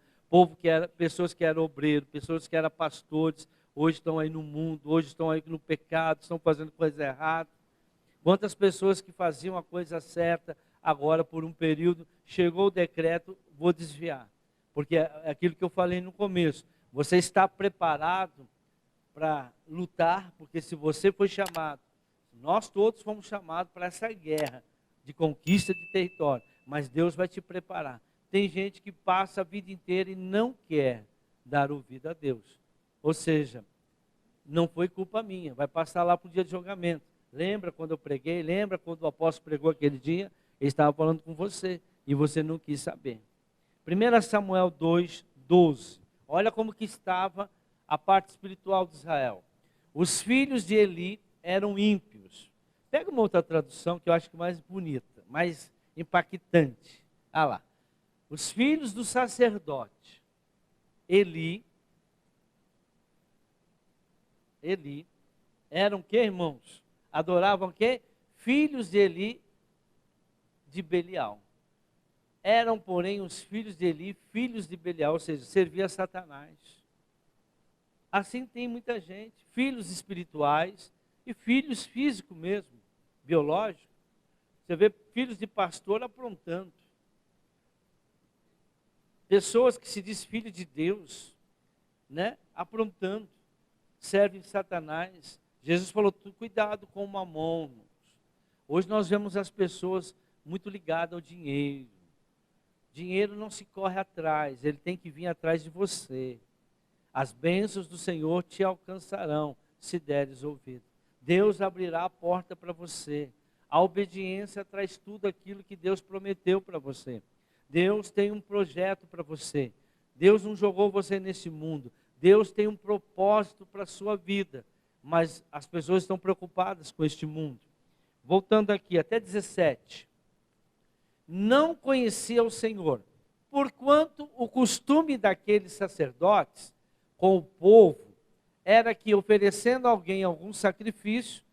pessoas que eram obreiros, pessoas que eram pastores, hoje estão aí no mundo, hoje estão aí no pecado, estão fazendo coisa errada. Quantas pessoas que faziam a coisa certa, agora por um período, chegou o decreto, vou desviar. Porque é aquilo que eu falei no começo, você está preparado para lutar, porque se você foi chamado, nós todos fomos chamados para essa guerra de conquista de território, mas Deus vai te preparar. Tem gente que passa a vida inteira e não quer dar ouvido a Deus. Ou seja, não foi culpa minha, vai passar lá para o dia de julgamento. Lembra quando eu preguei? Lembra quando o apóstolo pregou aquele dia? Ele estava falando com você e você não quis saber. 1 Samuel 2:12. Olha como que estava a parte espiritual de Israel. Os filhos de Eli eram ímpios. Pega uma outra tradução que eu acho que mais bonita, mais impactante. Ah lá. Os filhos do sacerdote Eli eram que, irmãos? Adoravam que? Filhos de Eli de Belial. Eram, porém, os filhos de Eli, filhos de Belial, ou seja, servia a Satanás. Assim tem muita gente, filhos espirituais e filhos físicos mesmo, biológicos. Você vê filhos de pastor aprontando. Pessoas que se diz filho de Deus, né, aprontando, servem Satanás. Jesus falou, cuidado com o mamon. Hoje nós vemos as pessoas muito ligadas ao dinheiro. Dinheiro não se corre atrás, ele tem que vir atrás de você. As bênçãos do Senhor te alcançarão, se deres ouvido. Deus abrirá a porta para você. A obediência traz tudo aquilo que Deus prometeu para você. Deus tem um projeto para você. Deus não jogou você nesse mundo. Deus tem um propósito para a sua vida. Mas as pessoas estão preocupadas com este mundo. Voltando aqui, até 17. Não conhecia o Senhor, porquanto o costume daqueles sacerdotes com o povo era que, oferecendo a alguém algum sacrifício,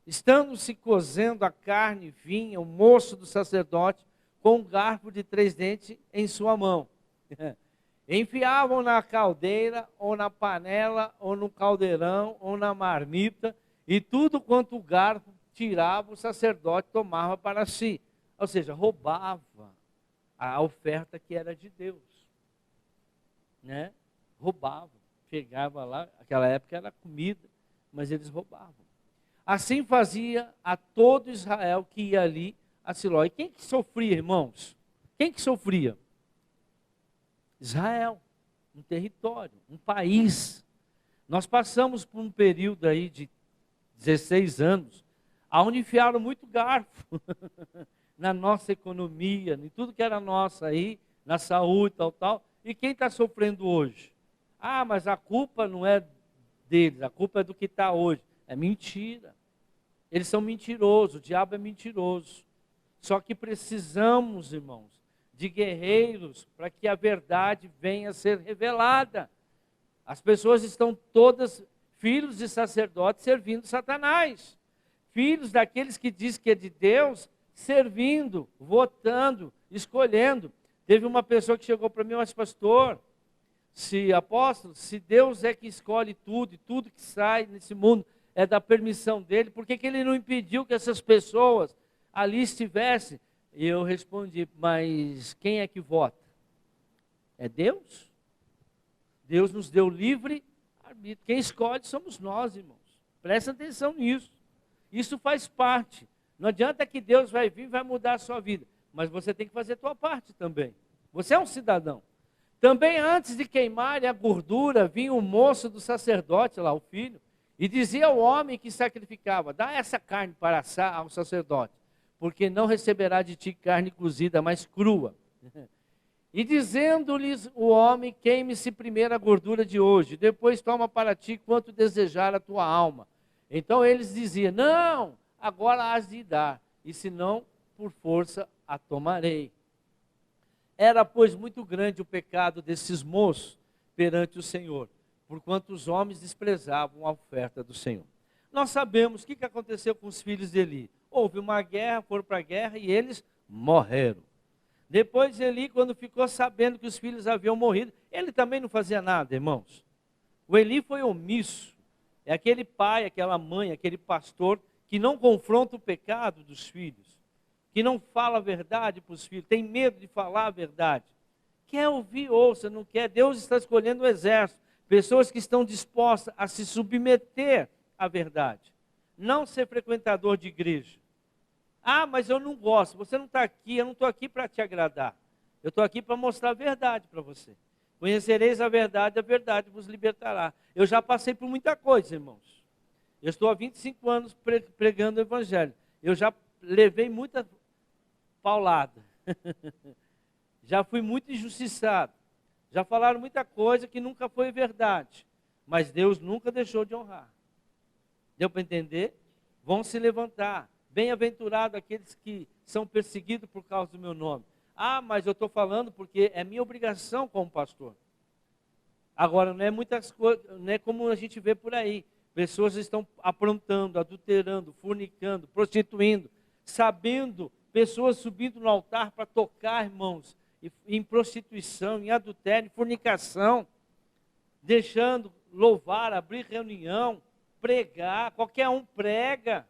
estando se cozendo a carne, vinha o moço do sacerdote com um garfo de 3 dentes em sua mão. Enfiavam na caldeira, ou na panela, ou no caldeirão, ou na marmita, e tudo quanto o garfo tirava, o sacerdote tomava para si. Ou seja, roubava a oferta que era de Deus. Né? Roubava, chegava lá, naquela época era comida, mas eles roubavam. Assim fazia a todo Israel que ia ali a Siló. E quem que sofria, irmãos? Quem que sofria? Israel, um território, um país. Nós passamos por um período aí de 16 anos, onde enfiaram muito garfo na nossa economia, em tudo que era nosso aí, na saúde, tal. E quem está sofrendo hoje? Ah, mas a culpa não é deles, a culpa é do que está hoje. É mentira. Eles são mentirosos, o diabo é mentiroso. Só que precisamos, irmãos, de guerreiros para que a verdade venha a ser revelada. As pessoas estão todas filhos de sacerdotes servindo Satanás. Filhos daqueles que diz que é de Deus, servindo, votando, escolhendo. Teve uma pessoa que chegou para mim, mas pastor, apóstolo, se Deus é que escolhe tudo, e tudo que sai nesse mundo é da permissão dele, por que ele não impediu que essas pessoas ali estivessem? E eu respondi, mas quem é que vota? É Deus? Deus nos deu livre arbítrio. Quem escolhe somos nós, irmãos. Presta atenção nisso. Isso faz parte. Não adianta que Deus vai vir e vai mudar a sua vida. Mas você tem que fazer a sua parte também. Você é um cidadão. Também antes de queimarem a gordura, vinha o moço do sacerdote, lá o filho, e dizia ao homem que sacrificava, dá essa carne para assar ao sacerdote, porque não receberá de ti carne cozida, mas crua. E dizendo-lhes o homem, queime-se primeiro a gordura de hoje, depois toma para ti quanto desejar a tua alma. Então eles diziam, não, agora has de dar, e se não, por força a tomarei. Era, pois, muito grande o pecado desses moços perante o Senhor, porquanto os homens desprezavam a oferta do Senhor. Nós sabemos o que aconteceu com os filhos de Eli. Houve uma guerra, foram para a guerra e eles morreram. Depois Eli, quando ficou sabendo que os filhos haviam morrido, ele também não fazia nada, irmãos. O Eli foi omisso. É aquele pai, aquela mãe, aquele pastor que não confronta o pecado dos filhos, que não fala a verdade para os filhos, tem medo de falar a verdade. Quer ouvir, ouça, não quer. Deus está escolhendo o exército, pessoas que estão dispostas a se submeter à verdade, não ser frequentador de igreja. Ah, mas eu não gosto, você não está aqui, eu não estou aqui para te agradar, eu estou aqui para mostrar a verdade para você. Conhecereis a verdade vos libertará. Eu já passei por muita coisa, irmãos. Eu estou há 25 anos pregando o Evangelho. Eu já levei muita paulada. Já fui muito injustiçado. Já falaram muita coisa que nunca foi verdade. Mas Deus nunca deixou de honrar. Deu para entender? Vão se levantar. Bem-aventurado aqueles que são perseguidos por causa do meu nome. Ah, mas eu estou falando porque é minha obrigação como pastor. Agora, não é muitas coisas, não é como a gente vê por aí. Pessoas estão aprontando, adulterando, fornicando, prostituindo, sabendo, pessoas subindo no altar para tocar, irmãos, em prostituição, em adultério, em fornicação, deixando louvar, abrir reunião, pregar, qualquer um prega.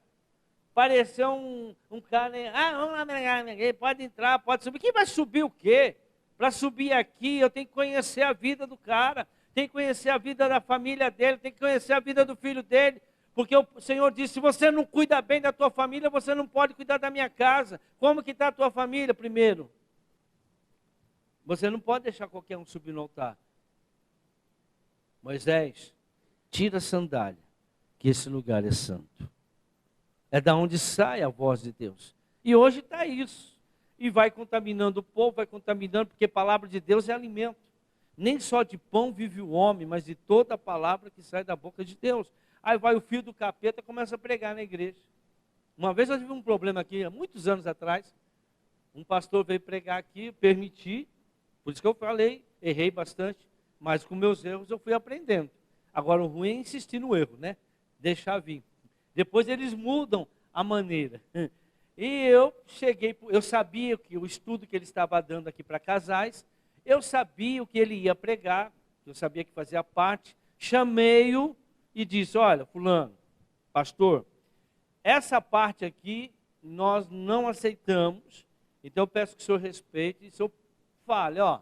Pareceu um cara, vamos lá, pode entrar, pode subir. Quem vai subir o quê? Para subir aqui, eu tenho que conhecer a vida do cara, tenho que conhecer a vida da família dele, tenho que conhecer a vida do filho dele, porque o Senhor disse, se você não cuida bem da tua família, você não pode cuidar da minha casa. Como que está a tua família primeiro? Você não pode deixar qualquer um subir no altar. Moisés, tira a sandália, que esse lugar é santo. É da onde sai a voz de Deus. E hoje está isso. E vai contaminando o povo, vai contaminando, porque a palavra de Deus é alimento. Nem só de pão vive o homem, mas de toda a palavra que sai da boca de Deus. Aí vai o filho do capeta e começa a pregar na igreja. Uma vez eu tive um problema aqui, há muitos anos atrás. Um pastor veio pregar aqui, permiti, por isso que eu falei, errei bastante, mas com meus erros eu fui aprendendo. Agora o ruim é insistir no erro, né? Deixar vir. Depois eles mudam a maneira. E eu cheguei, eu sabia que o estudo que ele estava dando aqui para casais, eu sabia o que ele ia pregar, eu sabia que fazia parte, chamei-o e disse, olha, fulano, pastor, essa parte aqui nós não aceitamos, então eu peço que o senhor respeite e o senhor fale, ó,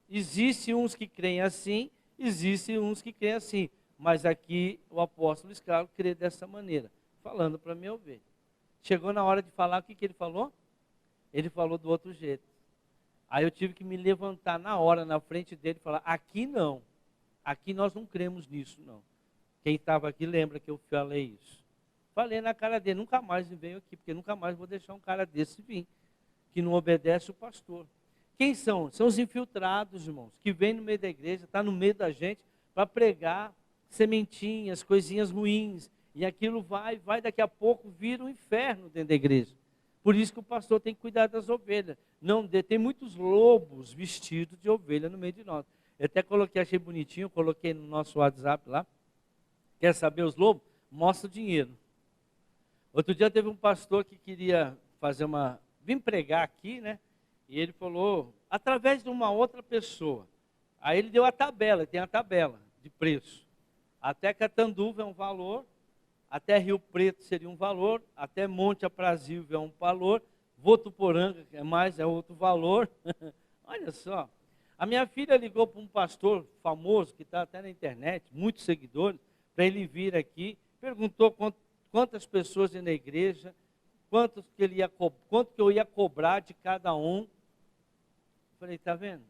existem uns que creem assim, existem uns que creem assim, mas aqui o apóstolo escravo crê dessa maneira, falando para mim ouvir. Chegou na hora de falar, o que ele falou? Ele falou do outro jeito. Aí eu tive que me levantar na hora, na frente dele, e falar, aqui não, aqui nós não cremos nisso não. Quem estava aqui lembra que eu falei isso. Falei na cara dele, nunca mais venho aqui, porque nunca mais vou deixar um cara desse vir, que não obedece o pastor. Quem são? São os infiltrados, irmãos, que vêm no meio da igreja, está no meio da gente, para pregar sementinhas, coisinhas ruins, e aquilo vai, daqui a pouco vira um inferno dentro da igreja. Por isso que o pastor tem que cuidar das ovelhas. Não, tem muitos lobos vestidos de ovelha no meio de nós. Eu até coloquei, achei bonitinho, coloquei no nosso WhatsApp lá. Quer saber os lobos? Mostra o dinheiro. Outro dia teve um pastor que queria vim pregar aqui, né? E ele falou, através de uma outra pessoa. Aí ele deu a tabela, tem a tabela de preço. Até Catanduva é um valor, até Rio Preto seria um valor, até Monte Aprazível é um valor, Votuporanga é outro valor. Olha só, a minha filha ligou para um pastor famoso, que está até na internet, muitos seguidores, para ele vir aqui, perguntou quantas pessoas tem na igreja, quanto que eu ia cobrar de cada um. Falei, está vendo?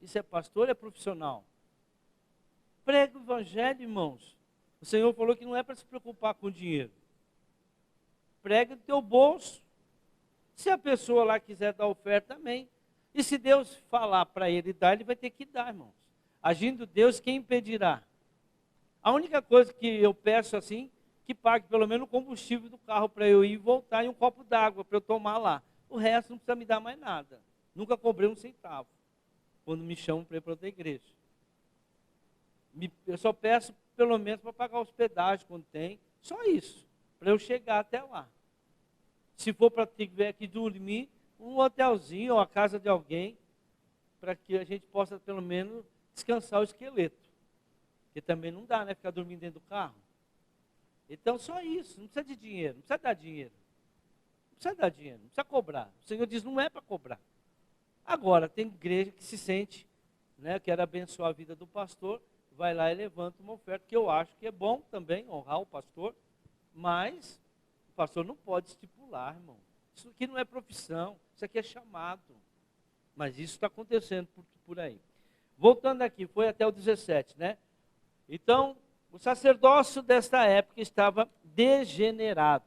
Isso é pastor ou é profissional? Prega o evangelho, irmãos. O Senhor falou que não é para se preocupar com dinheiro. Prega do teu bolso. Se a pessoa lá quiser dar oferta, amém. E se Deus falar para ele dar, ele vai ter que dar, irmãos. Agindo Deus, quem impedirá? A única coisa que eu peço assim, que pague pelo menos o combustível do carro para eu ir e voltar e um copo d'água para eu tomar lá. O resto não precisa me dar mais nada. Nunca cobrei um centavo quando me chamam para ir para outra igreja. Eu só peço pelo menos para pagar hospedagem quando tem, só isso, para eu chegar até lá. Se for para ter que dormir, um hotelzinho ou a casa de alguém, para que a gente possa pelo menos descansar o esqueleto. Porque também não dá, né, ficar dormindo dentro do carro. Então só isso, não precisa de dinheiro, não precisa dar dinheiro. Não precisa dar dinheiro, não precisa cobrar. O Senhor diz, não é para cobrar. Agora, tem igreja que se sente, né, quer abençoar a vida do pastor, vai lá e levanta uma oferta, que eu acho que é bom também honrar o pastor, mas o pastor não pode estipular, irmão. Isso aqui não é profissão, isso aqui é chamado. Mas isso está acontecendo por aí. Voltando aqui, foi até o 17, né? Então, o sacerdócio desta época estava degenerado.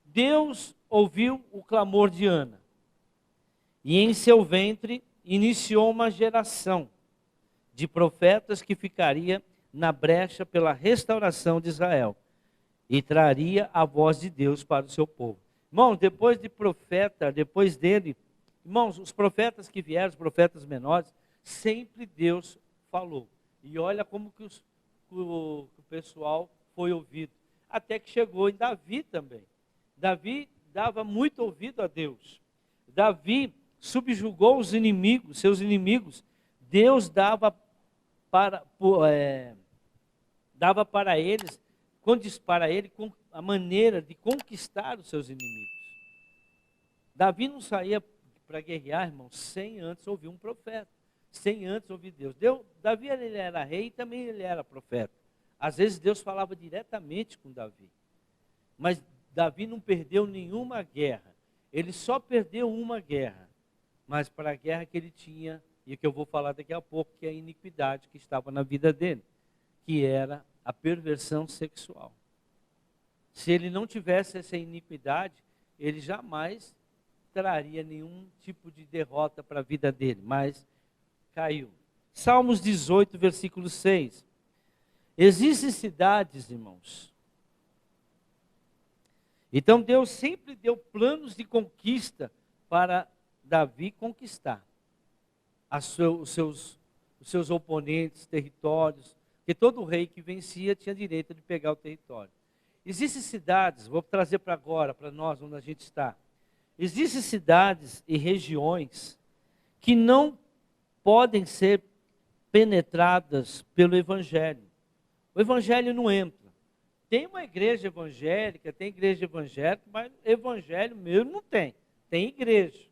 Deus ouviu o clamor de Ana e em seu ventre iniciou uma geração de profetas que ficaria na brecha pela restauração de Israel e traria a voz de Deus para o seu povo. Irmãos, depois de profeta, depois dele, irmãos, os profetas que vieram, os profetas menores, sempre Deus falou. E olha como que o pessoal foi ouvido. Até que chegou em Davi também. Davi dava muito ouvido a Deus. Davi subjugou os inimigos, seus inimigos. Deus dava para eles, para ele a maneira de conquistar os seus inimigos. Davi não saía para guerrear, irmão, sem antes ouvir um profeta, sem antes ouvir Deus. Davi ele era rei e também ele era profeta. Às vezes Deus falava diretamente com Davi. Mas Davi não perdeu nenhuma guerra. Ele só perdeu uma guerra. Mas para a guerra que ele tinha, e que eu vou falar daqui a pouco, que é a iniquidade que estava na vida dele, que era a perversão sexual. Se ele não tivesse essa iniquidade, ele jamais traria nenhum tipo de derrota para a vida dele, mas caiu. Salmos 18, versículo 6. Existem cidades, irmãos. Então Deus sempre deu planos de conquista para Davi conquistar os seus oponentes, territórios, porque todo rei que vencia tinha direito de pegar o território. Existem cidades, vou trazer para agora, para nós, onde a gente está. Existem cidades e regiões que não podem ser penetradas pelo Evangelho. O Evangelho não entra. Tem uma igreja evangélica, mas Evangelho mesmo não tem. Tem igreja,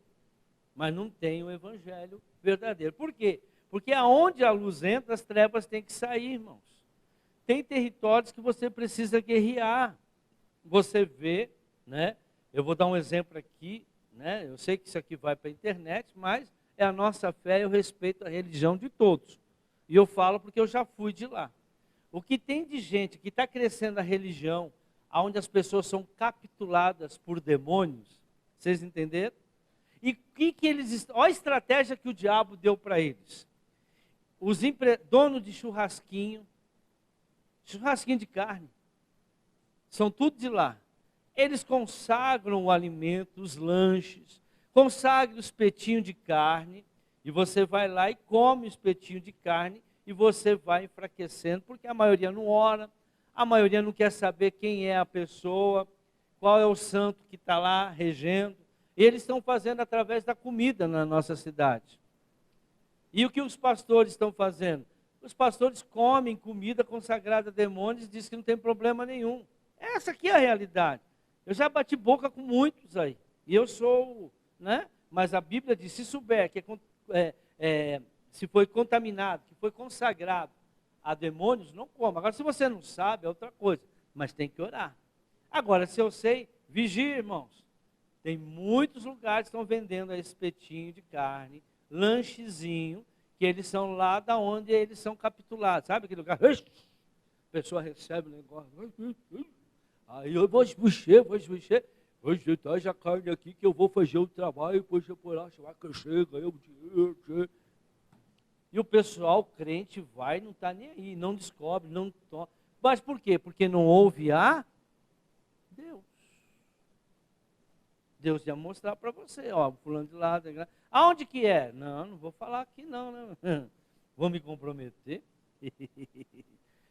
mas não tem o Evangelho verdadeiro. Por quê? Porque aonde a luz entra, as trevas têm que sair, irmãos. Tem territórios que você precisa guerrear. Você vê, né? Eu vou dar um exemplo aqui, né? Eu sei que isso aqui vai para a internet, mas é a nossa fé e eu respeito a religião de todos. E eu falo porque eu já fui de lá. O que tem de gente que está crescendo a religião, onde as pessoas são capituladas por demônios, vocês entenderam? E que eles, olha a estratégia que o diabo deu para eles. Os donos de churrasquinho de carne, são tudo de lá. Eles consagram o alimento, os lanches, consagram o espetinho de carne, e você vai lá e come o espetinho de carne, e você vai enfraquecendo, porque a maioria não ora, a maioria não quer saber quem é a pessoa, qual é o santo que está lá regendo. E eles estão fazendo através da comida na nossa cidade. E o que os pastores estão fazendo? Os pastores comem comida consagrada a demônios e dizem que não tem problema nenhum. Essa aqui é a realidade. Eu já bati boca com muitos aí. E eu sou, né? Mas a Bíblia diz, se souber que se foi contaminado, que foi consagrado a demônios, não coma. Agora, se você não sabe, é outra coisa. Mas tem que orar. Agora, se eu sei, vigie, irmãos. Tem muitos lugares que estão vendendo esse espetinho de carne, lanchezinho, que eles são lá da onde eles são capitulados. Sabe aquele lugar? A pessoa recebe o negócio. Aí eu vou esbucher, vou ajeitar a carne aqui que eu vou fazer o trabalho, depois eu por lá, vai que chega, eu dinheiro. E o pessoal crente vai, não está nem aí, não descobre, não toma. Mas por quê? Porque não ouve a Deus. Deus ia mostrar para você, ó, fulano de lado. Aonde que é? Não vou falar aqui não, né? Vou me comprometer.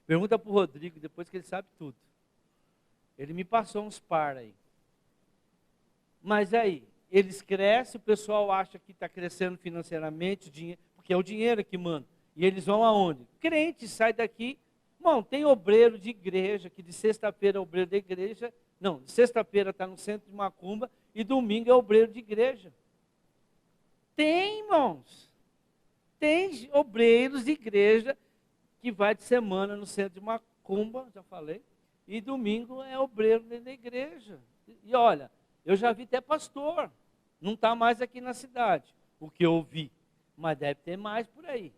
Pergunta para o Rodrigo, depois que ele sabe tudo. Ele me passou uns par aí. Mas aí, eles crescem, o pessoal acha que está crescendo financeiramente, porque é o dinheiro que manda. E eles vão aonde? Crente, sai daqui. Bom, tem obreiro de igreja, que de sexta-feira é obreiro da igreja. Não, de sexta-feira está no centro de Macumba e domingo é obreiro de igreja. Tem, irmãos. Tem obreiros de igreja que vai de semana no centro de Macumba, já falei, e domingo é obreiro da igreja. E olha, eu já vi até pastor, não está mais aqui na cidade, o que eu vi. mas deve ter mais por aí.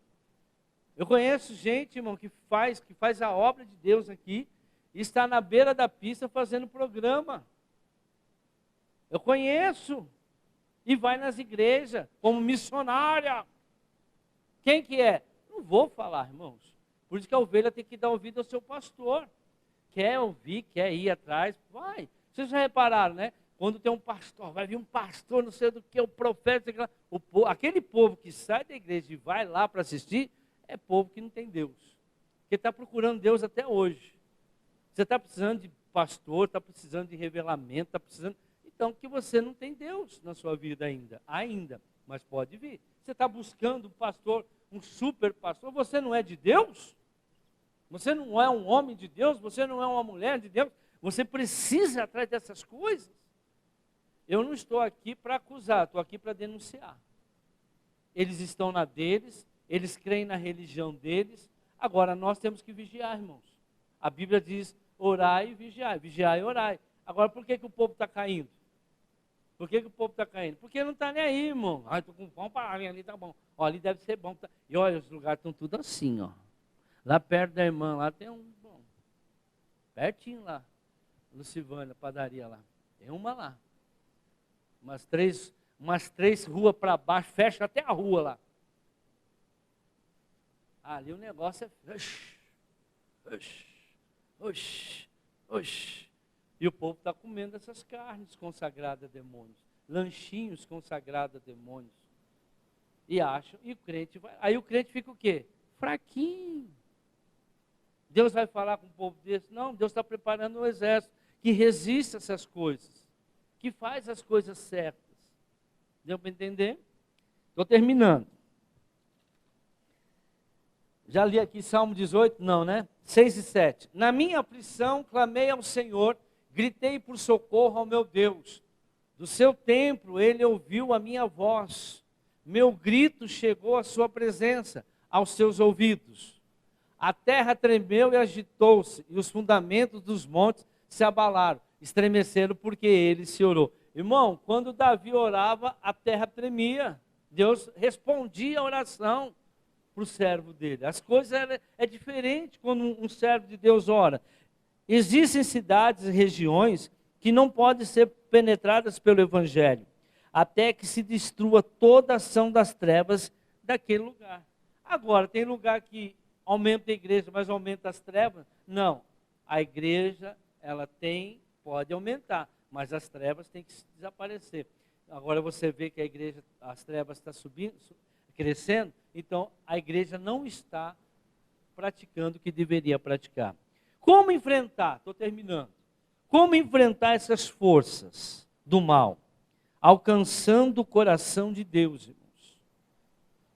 Eu conheço gente, irmão, que faz a obra de Deus aqui, e está na beira da pista fazendo programa. Eu conheço, e vai nas igrejas, como missionária. Quem que é? Não vou falar, irmãos. Por isso que a ovelha tem que dar ouvido ao seu pastor. Quer ouvir, quer ir atrás, vai. Vocês já repararam, né? Quando tem um pastor, vai vir um pastor, não sei do que, o profeta, aquele povo que sai da igreja e vai lá para assistir, é povo que não tem Deus. Que está procurando Deus até hoje. Você está precisando de pastor, está precisando de revelamento, está precisando... Então, que você não tem Deus na sua vida ainda, mas pode vir. Você está buscando um pastor, um super pastor, você não é de Deus? Você não é um homem de Deus? Você não é uma mulher de Deus? Você precisa ir atrás dessas coisas. Eu não estou aqui para acusar, estou aqui para denunciar. Eles estão na deles, eles creem na religião deles, agora nós temos que vigiar, irmãos. A Bíblia diz, orai e vigiai e orai. Agora, por que o povo está caindo? Por que o povo está caindo? Porque não está nem aí, irmão. Ah, estou com fome, ali está bom. Ó, ali deve ser bom. Tá... E olha, os lugares estão tudo assim, ó. Lá perto da irmã, lá tem um, bom, pertinho lá, Lucivânia, padaria lá. Tem uma lá. Umas três ruas para baixo, fecha até a rua lá. Ali o negócio é... Oxi. E o povo está comendo essas carnes consagradas a demônios. Lanchinhos consagrados a demônios. E acham, e o crente vai... Aí o crente fica o quê? Fraquinho. Deus vai falar com um povo desse? Não, Deus está preparando um exército que resiste a essas coisas. Que faz as coisas certas. Deu para entender? Estou terminando. Já li aqui Salmo 18? Não, né? 6 e 7. Na minha aflição clamei ao Senhor, gritei por socorro ao meu Deus. Do seu templo ele ouviu a minha voz. Meu grito chegou à sua presença, aos seus ouvidos. A terra tremeu e agitou-se, e os fundamentos dos montes se abalaram, estremeceram porque ele se orou. Irmão, quando Davi orava, a terra tremia. Deus respondia a oração para o servo dele. As coisas é diferente quando um servo de Deus ora. Existem cidades e regiões que não podem ser penetradas pelo Evangelho, até que se destrua toda a ação das trevas daquele lugar. Agora, tem lugar que aumenta a igreja, mas aumenta as trevas? Não. A igreja, ela pode aumentar, mas as trevas têm que desaparecer. Agora você vê que a igreja, as trevas estão subindo, crescendo, então a igreja não está praticando o que deveria praticar. Como enfrentar? Estou terminando. Como enfrentar essas forças do mal? Alcançando o coração de Deus, irmãos.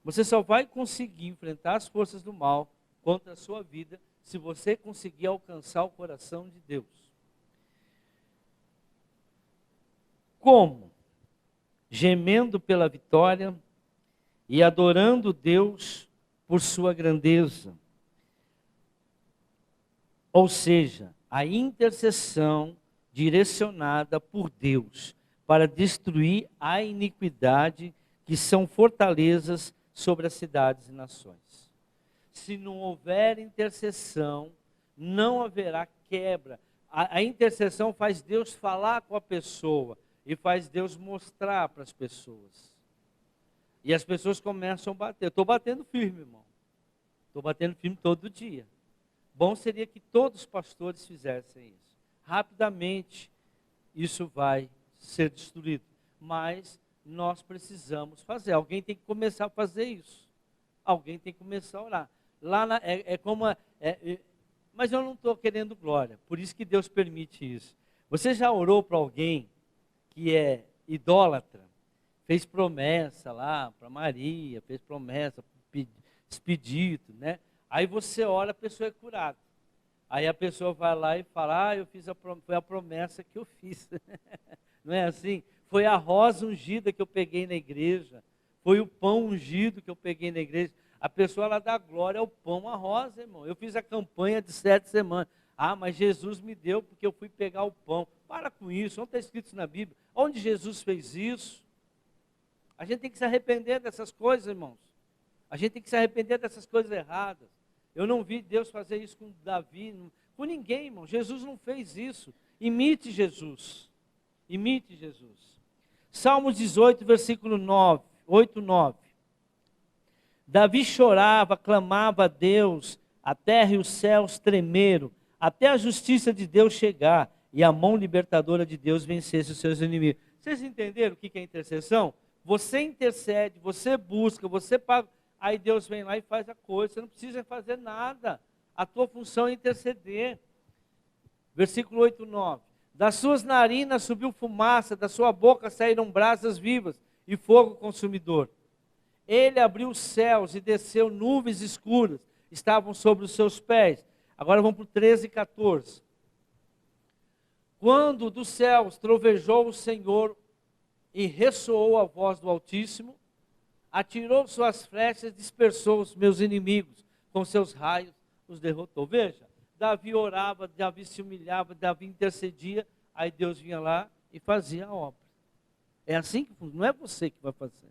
Você só vai conseguir enfrentar as forças do mal contra a sua vida se você conseguir alcançar o coração de Deus. Como? Gemendo pela vitória e adorando Deus por sua grandeza. Ou seja, a intercessão direcionada por Deus para destruir a iniquidade que são fortalezas sobre as cidades e nações. Se não houver intercessão, não haverá quebra. A intercessão faz Deus falar com a pessoa e faz Deus mostrar para as pessoas. E as pessoas começam a bater. Estou batendo firme, irmão. Estou batendo firme todo dia. Bom seria que todos os pastores fizessem isso. Rapidamente, isso vai ser destruído. Mas nós precisamos fazer. Alguém tem que começar a fazer isso. Alguém tem que começar a orar. Mas eu não estou querendo glória. Por isso que Deus permite isso. Você já orou para alguém que é idólatra? Fez promessa lá para Maria, fez promessa para Expedito, né? Aí você ora, a pessoa é curada. Aí a pessoa vai lá e fala, foi a promessa que eu fiz. Não é assim? Foi a rosa ungida que eu peguei na igreja. Foi o pão ungido que eu peguei na igreja. A pessoa, ela dá glória ao pão, à rosa, irmão. Eu fiz a campanha de 7 semanas. Ah, mas Jesus me deu porque eu fui pegar o pão. Para com isso, onde está escrito isso na Bíblia? Onde Jesus fez isso? A gente tem que se arrepender dessas coisas, irmãos. A gente tem que se arrepender dessas coisas erradas. Eu não vi Deus fazer isso com Davi, com ninguém, irmão. Jesus não fez isso. Imite Jesus. Imite Jesus. Salmos 18, versículo 9, 8, 9. Davi chorava, clamava a Deus, a terra e os céus tremeram, até a justiça de Deus chegar e a mão libertadora de Deus vencesse os seus inimigos. Vocês entenderam o que é intercessão? Você intercede, você busca, você paga, aí Deus vem lá e faz a coisa, você não precisa fazer nada. A tua função é interceder. Versículo 8, 9. Das suas narinas subiu fumaça, da sua boca saíram brasas vivas e fogo consumidor. Ele abriu os céus e desceu nuvens escuras, estavam sobre os seus pés. Agora vamos para o 13 e 14. Quando dos céus trovejou o Senhor e ressoou a voz do Altíssimo, atirou suas flechas, dispersou os meus inimigos, com seus raios os derrotou. Veja, Davi orava, Davi se humilhava, Davi intercedia, aí Deus vinha lá e fazia a obra. É assim que funciona, não é você que vai fazer.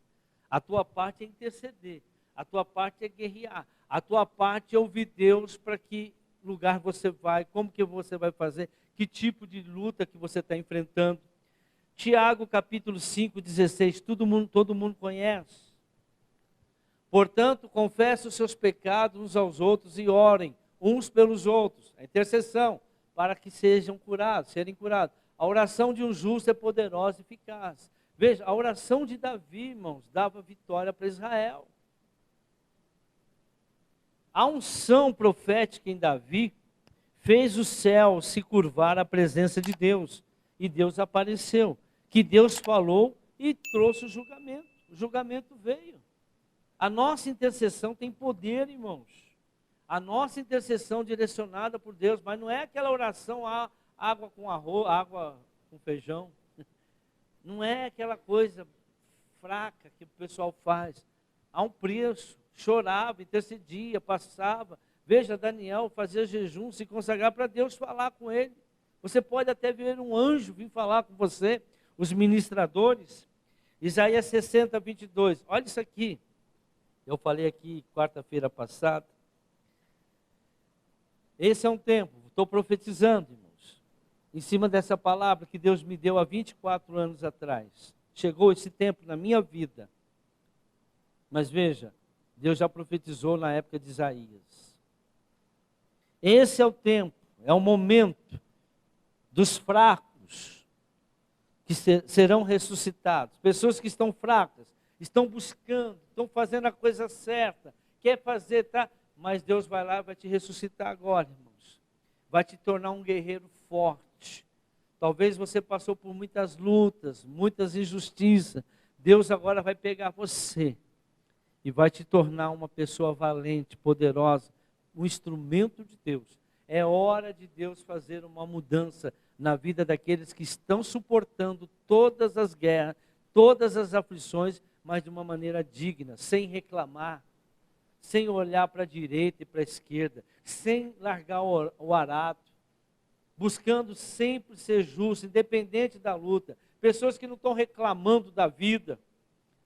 A tua parte é interceder, a tua parte é guerrear, a tua parte é ouvir Deus para que lugar você vai, como que você vai fazer, que tipo de luta que você está enfrentando. Tiago capítulo 5, 16, todo mundo conhece. Portanto, confesse os seus pecados uns aos outros e orem uns pelos outros, a intercessão, para que sejam curados, serem curados. A oração de um justo é poderosa e eficaz. Veja, a oração de Davi, irmãos, dava vitória para Israel. A unção profética em Davi fez o céu se curvar à presença de Deus. E Deus apareceu. Que Deus falou e trouxe o julgamento. O julgamento veio. A nossa intercessão tem poder, irmãos. A nossa intercessão direcionada por Deus, mas não é aquela oração, água com arroz, água com feijão. Não é aquela coisa fraca que o pessoal faz. Há um preço. Chorava, intercedia, passava. Veja, Daniel fazia jejum, se consagrar para Deus falar com ele. Você pode até ver um anjo vir falar com você, os ministradores. Isaías 60, 22. Olha isso aqui. Eu falei aqui quarta-feira passada. Esse é um tempo, estou profetizando, irmãos, em cima dessa palavra que Deus me deu há 24 anos atrás. Chegou esse tempo na minha vida. Mas veja, Deus já profetizou na época de Isaías. Esse é o tempo, é o momento dos fracos que serão ressuscitados. Pessoas que estão fracas, estão buscando, estão fazendo a coisa certa, quer fazer, tá? Mas Deus vai lá e vai te ressuscitar agora, irmãos. Vai te tornar um guerreiro forte. Talvez você passou por muitas lutas, muitas injustiças. Deus agora vai pegar você e vai te tornar uma pessoa valente, poderosa, um instrumento de Deus. É hora de Deus fazer uma mudança na vida daqueles que estão suportando todas as guerras, todas as aflições, mas de uma maneira digna, sem reclamar, sem olhar para a direita e para a esquerda, sem largar o arado, buscando sempre ser justo, independente da luta. Pessoas que não estão reclamando da vida.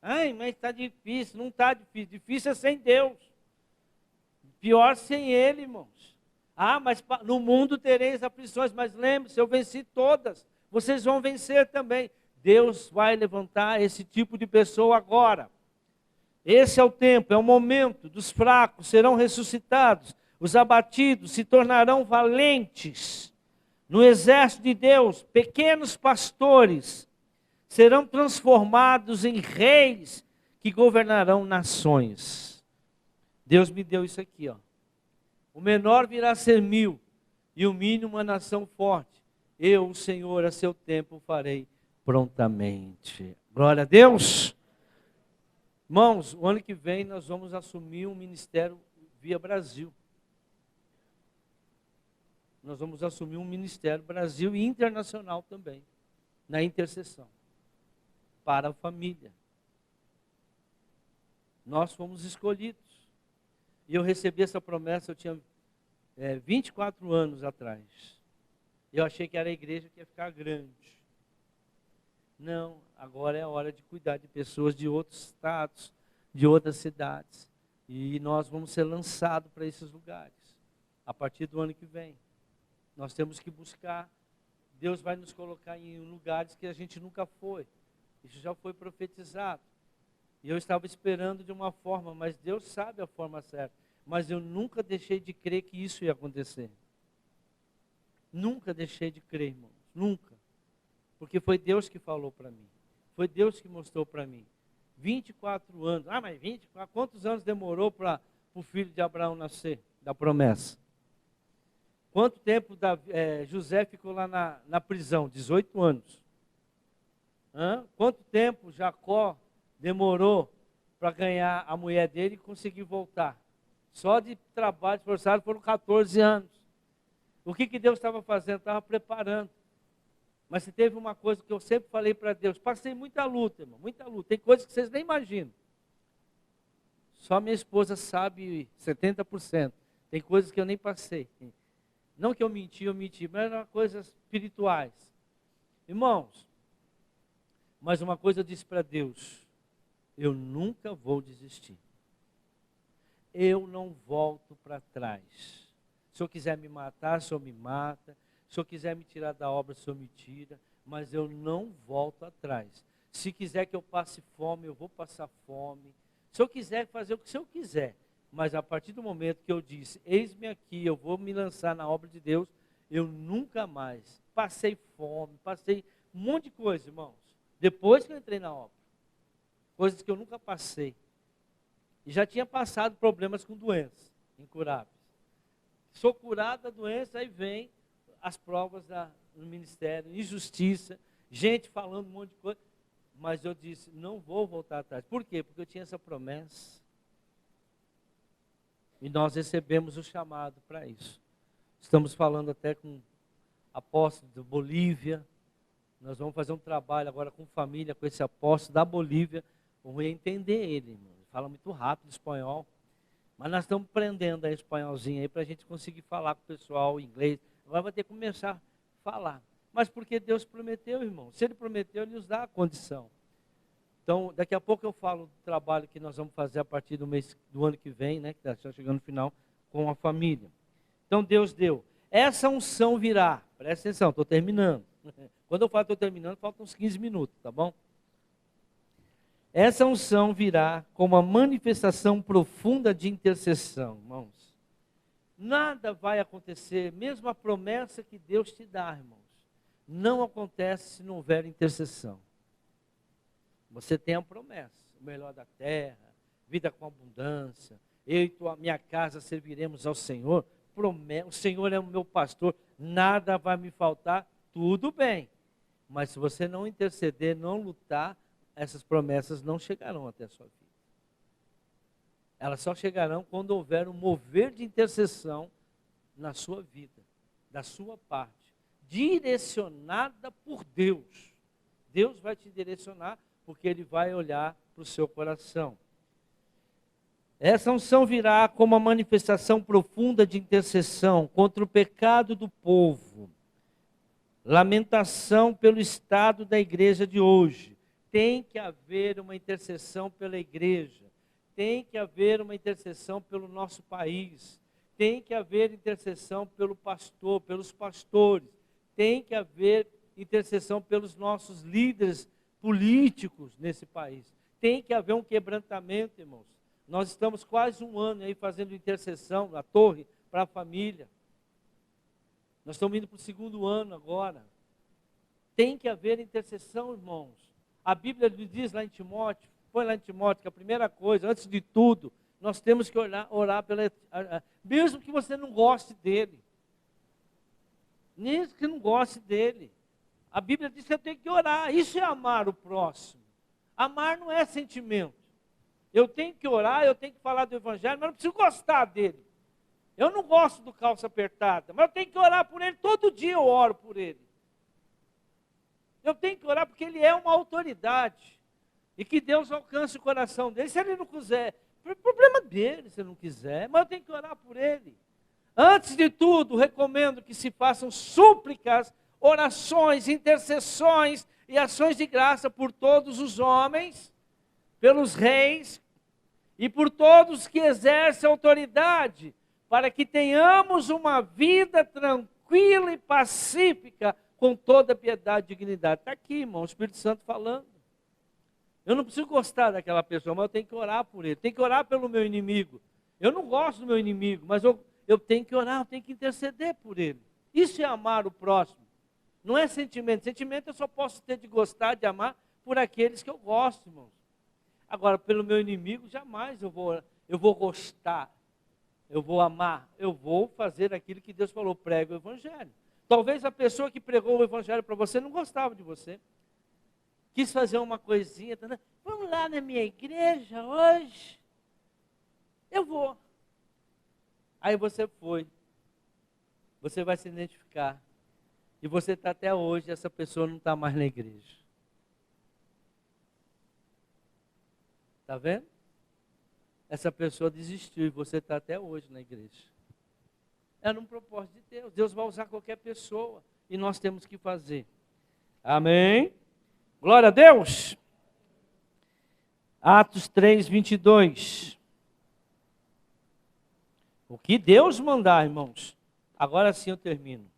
Ai, mas está difícil. Não está difícil. Difícil é sem Deus. Pior sem Ele, irmãos. Ah, mas no mundo tereis aflições, mas lembre-se, eu venci todas. Vocês vão vencer também. Deus vai levantar esse tipo de pessoa agora. Esse é o tempo, é o momento. Dos fracos serão ressuscitados. Os abatidos se tornarão valentes. No exército de Deus, pequenos pastores serão transformados em reis que governarão nações. Deus me deu isso aqui, ó. O menor virá a ser 1000 e o mínimo uma nação forte. Eu, o Senhor, a seu tempo farei prontamente. Glória a Deus. Irmãos, o ano que vem nós vamos assumir um ministério via Brasil. Nós vamos assumir um ministério Brasil e internacional também, na intercessão, para a família. Nós fomos escolhidos. E eu recebi essa promessa, eu tinha 24 anos atrás. Eu achei que era a igreja que ia ficar grande. Não, agora é a hora de cuidar de pessoas de outros estados, de outras cidades. E nós vamos ser lançados para esses lugares, a partir do ano que vem. Nós temos que buscar, Deus vai nos colocar em lugares que a gente nunca foi. Isso já foi profetizado. E eu estava esperando de uma forma, mas Deus sabe a forma certa. Mas eu nunca deixei de crer que isso ia acontecer. Nunca deixei de crer, irmãos. Nunca. Porque foi Deus que falou para mim. Foi Deus que mostrou para mim. 24 anos. Ah, mas 24? Quantos anos demorou para o filho de Abraão nascer? Da promessa. Quanto tempo José ficou lá na prisão? 18 anos. Quanto tempo Jacó demorou para ganhar a mulher dele e conseguir voltar? Só de trabalho esforçado foram 14 anos. O que Deus estava fazendo? Estava preparando. Mas se teve uma coisa que eu sempre falei para Deus, passei muita luta, irmão, muita luta. Tem coisas que vocês nem imaginam. Só minha esposa sabe 70%. Tem coisas que eu nem passei. Não que eu menti, mas eram coisas espirituais. Irmãos, mas uma coisa eu disse para Deus, eu nunca vou desistir. Eu não volto para trás. Se eu quiser me matar, o Senhor me mata. Se eu quiser me tirar da obra, o Senhor me tira. Mas eu não volto atrás. Se quiser que eu passe fome, eu vou passar fome. Se eu quiser fazer o que o Senhor quiser. Mas a partir do momento que eu disse, eis-me aqui, eu vou me lançar na obra de Deus, eu nunca mais passei fome, passei um monte de coisa, irmãos. Depois que eu entrei na obra. Coisas que eu nunca passei. E já tinha passado problemas com doenças incuráveis. Sou curado da doença, aí vem as provas no ministério, injustiça, gente falando um monte de coisa. Mas eu disse, não vou voltar atrás. Por quê? Porque eu tinha essa promessa. E nós recebemos o chamado para isso. Estamos falando até com apóstolo da Bolívia. Nós vamos fazer um trabalho agora com família, com esse apóstolo da Bolívia. Vamos entender ele, irmão. Ele fala muito rápido espanhol. Mas nós estamos aprendendo aí espanholzinho aí para a gente conseguir falar com o pessoal em inglês. Agora vai ter que começar a falar. Mas porque Deus prometeu, irmão. Se Ele prometeu, Ele nos dá a condição. Então, daqui a pouco eu falo do trabalho que nós vamos fazer a partir do ano que vem, né? Que está chegando no final, com a família. Então, Deus deu. Essa unção virá. Presta atenção, estou terminando. Quando eu falo estou terminando, faltam uns 15 minutos, tá bom? Essa unção virá como uma manifestação profunda de intercessão, irmãos. Nada vai acontecer, mesmo a promessa que Deus te dá, irmãos, não acontece se não houver intercessão. Você tem a promessa, o melhor da terra, vida com abundância, eu e a minha casa serviremos ao Senhor, o Senhor é o meu pastor, nada vai me faltar, tudo bem. Mas se você não interceder, não lutar, essas promessas não chegarão até a sua vida. Elas só chegarão quando houver um mover de intercessão na sua vida, da sua parte, direcionada por Deus. Deus vai te direcionar porque Ele vai olhar para o seu coração. Essa unção virá como uma manifestação profunda de intercessão contra o pecado do povo. Lamentação pelo estado da igreja de hoje. Tem que haver uma intercessão pela igreja. Tem que haver uma intercessão pelo nosso país. Tem que haver intercessão pelo pastor, pelos pastores. Tem que haver intercessão pelos nossos líderes políticos nesse país. Tem que haver um quebrantamento, irmãos. Nós estamos quase um ano aí fazendo intercessão na torre para a família. Nós estamos indo para o 2º ano agora. Tem que haver intercessão, irmãos. A Bíblia diz lá em Timóteo, põe lá em Timóteo, que a primeira coisa, antes de tudo, nós temos que orar mesmo que você não goste dele. Mesmo que não goste dele. A Bíblia diz que eu tenho que orar. Isso é amar o próximo. Amar não é sentimento. Eu tenho que orar, eu tenho que falar do Evangelho, mas não preciso gostar dele. Eu não gosto do calça apertada, mas eu tenho que orar por ele. Todo dia eu oro por ele. Eu tenho que orar porque ele é uma autoridade. E que Deus alcance o coração dele. Se ele não quiser, é problema dele se ele não quiser. Mas eu tenho que orar por ele. Antes de tudo, recomendo que se façam súplicas, orações, intercessões e ações de graça por todos os homens, pelos reis e por todos que exercem autoridade, para que tenhamos uma vida tranquila e pacífica, com toda piedade e dignidade. Está aqui, irmão, o Espírito Santo falando. Eu não preciso gostar daquela pessoa, mas eu tenho que orar por ele. Tenho que orar pelo meu inimigo. Eu não gosto do meu inimigo, mas eu tenho que orar, eu tenho que interceder por ele. Isso é amar o próximo. Não é sentimento. Sentimento eu só posso ter de gostar, de amar por aqueles que eu gosto, irmãos. Agora, pelo meu inimigo, jamais eu vou gostar, eu vou amar, eu vou fazer aquilo que Deus falou, prega o Evangelho. Talvez a pessoa que pregou o Evangelho para você não gostava de você. Quis fazer uma coisinha, vamos lá na minha igreja hoje? Eu vou. Aí você foi. Você vai se identificar. E você está até hoje, essa pessoa não está mais na igreja. Está vendo? Essa pessoa desistiu e você está até hoje na igreja. Era um propósito de Deus. Deus vai usar qualquer pessoa e nós temos que fazer. Amém? Glória a Deus. Atos 3, 22. O que Deus mandar, irmãos. Agora sim eu termino.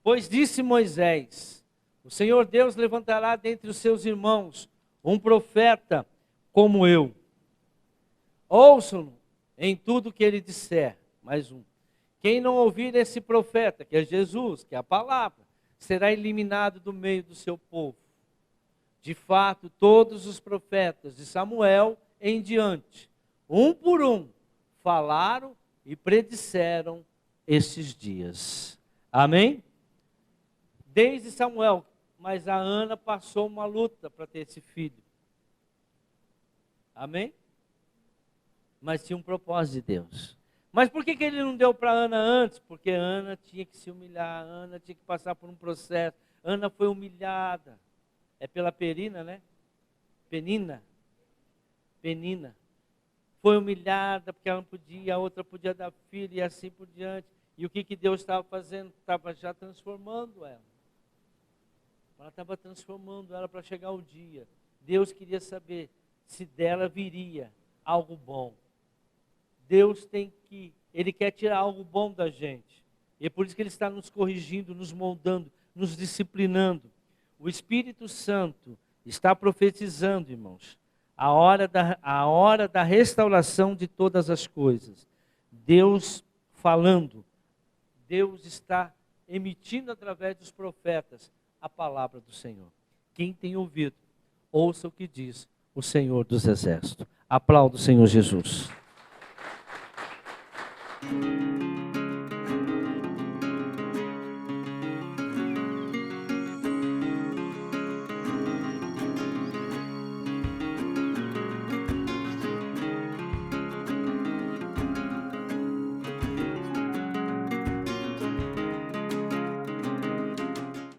Pois disse Moisés, o Senhor Deus levantará dentre os seus irmãos um profeta como eu. Ouçam-no em tudo que ele disser. Mais um. Quem não ouvir esse profeta, que é Jesus, que é a palavra, será eliminado do meio do seu povo. De fato, todos os profetas de Samuel em diante, um por um, falaram e predisseram esses dias. Amém? Desde Samuel, mas a Ana passou uma luta para ter esse filho. Amém? Mas tinha um propósito de Deus. Mas por que ele não deu para Ana antes? Porque Ana tinha que se humilhar, Ana tinha que passar por um processo. Ana foi humilhada. É pela Penina, né? Penina. Foi humilhada porque ela não podia, a outra podia dar filho e assim por diante. E o que Deus estava fazendo? Estava já transformando ela. Ela estava transformando ela para chegar o dia. Deus queria saber se dela viria algo bom. Deus Ele quer tirar algo bom da gente. E é por isso que Ele está nos corrigindo, nos moldando, nos disciplinando. O Espírito Santo está profetizando, irmãos, a hora da restauração de todas as coisas. Deus falando, Deus está emitindo através dos profetas a palavra do Senhor. Quem tem ouvido, ouça o que diz o Senhor dos Exércitos. Aplauda o Senhor Jesus.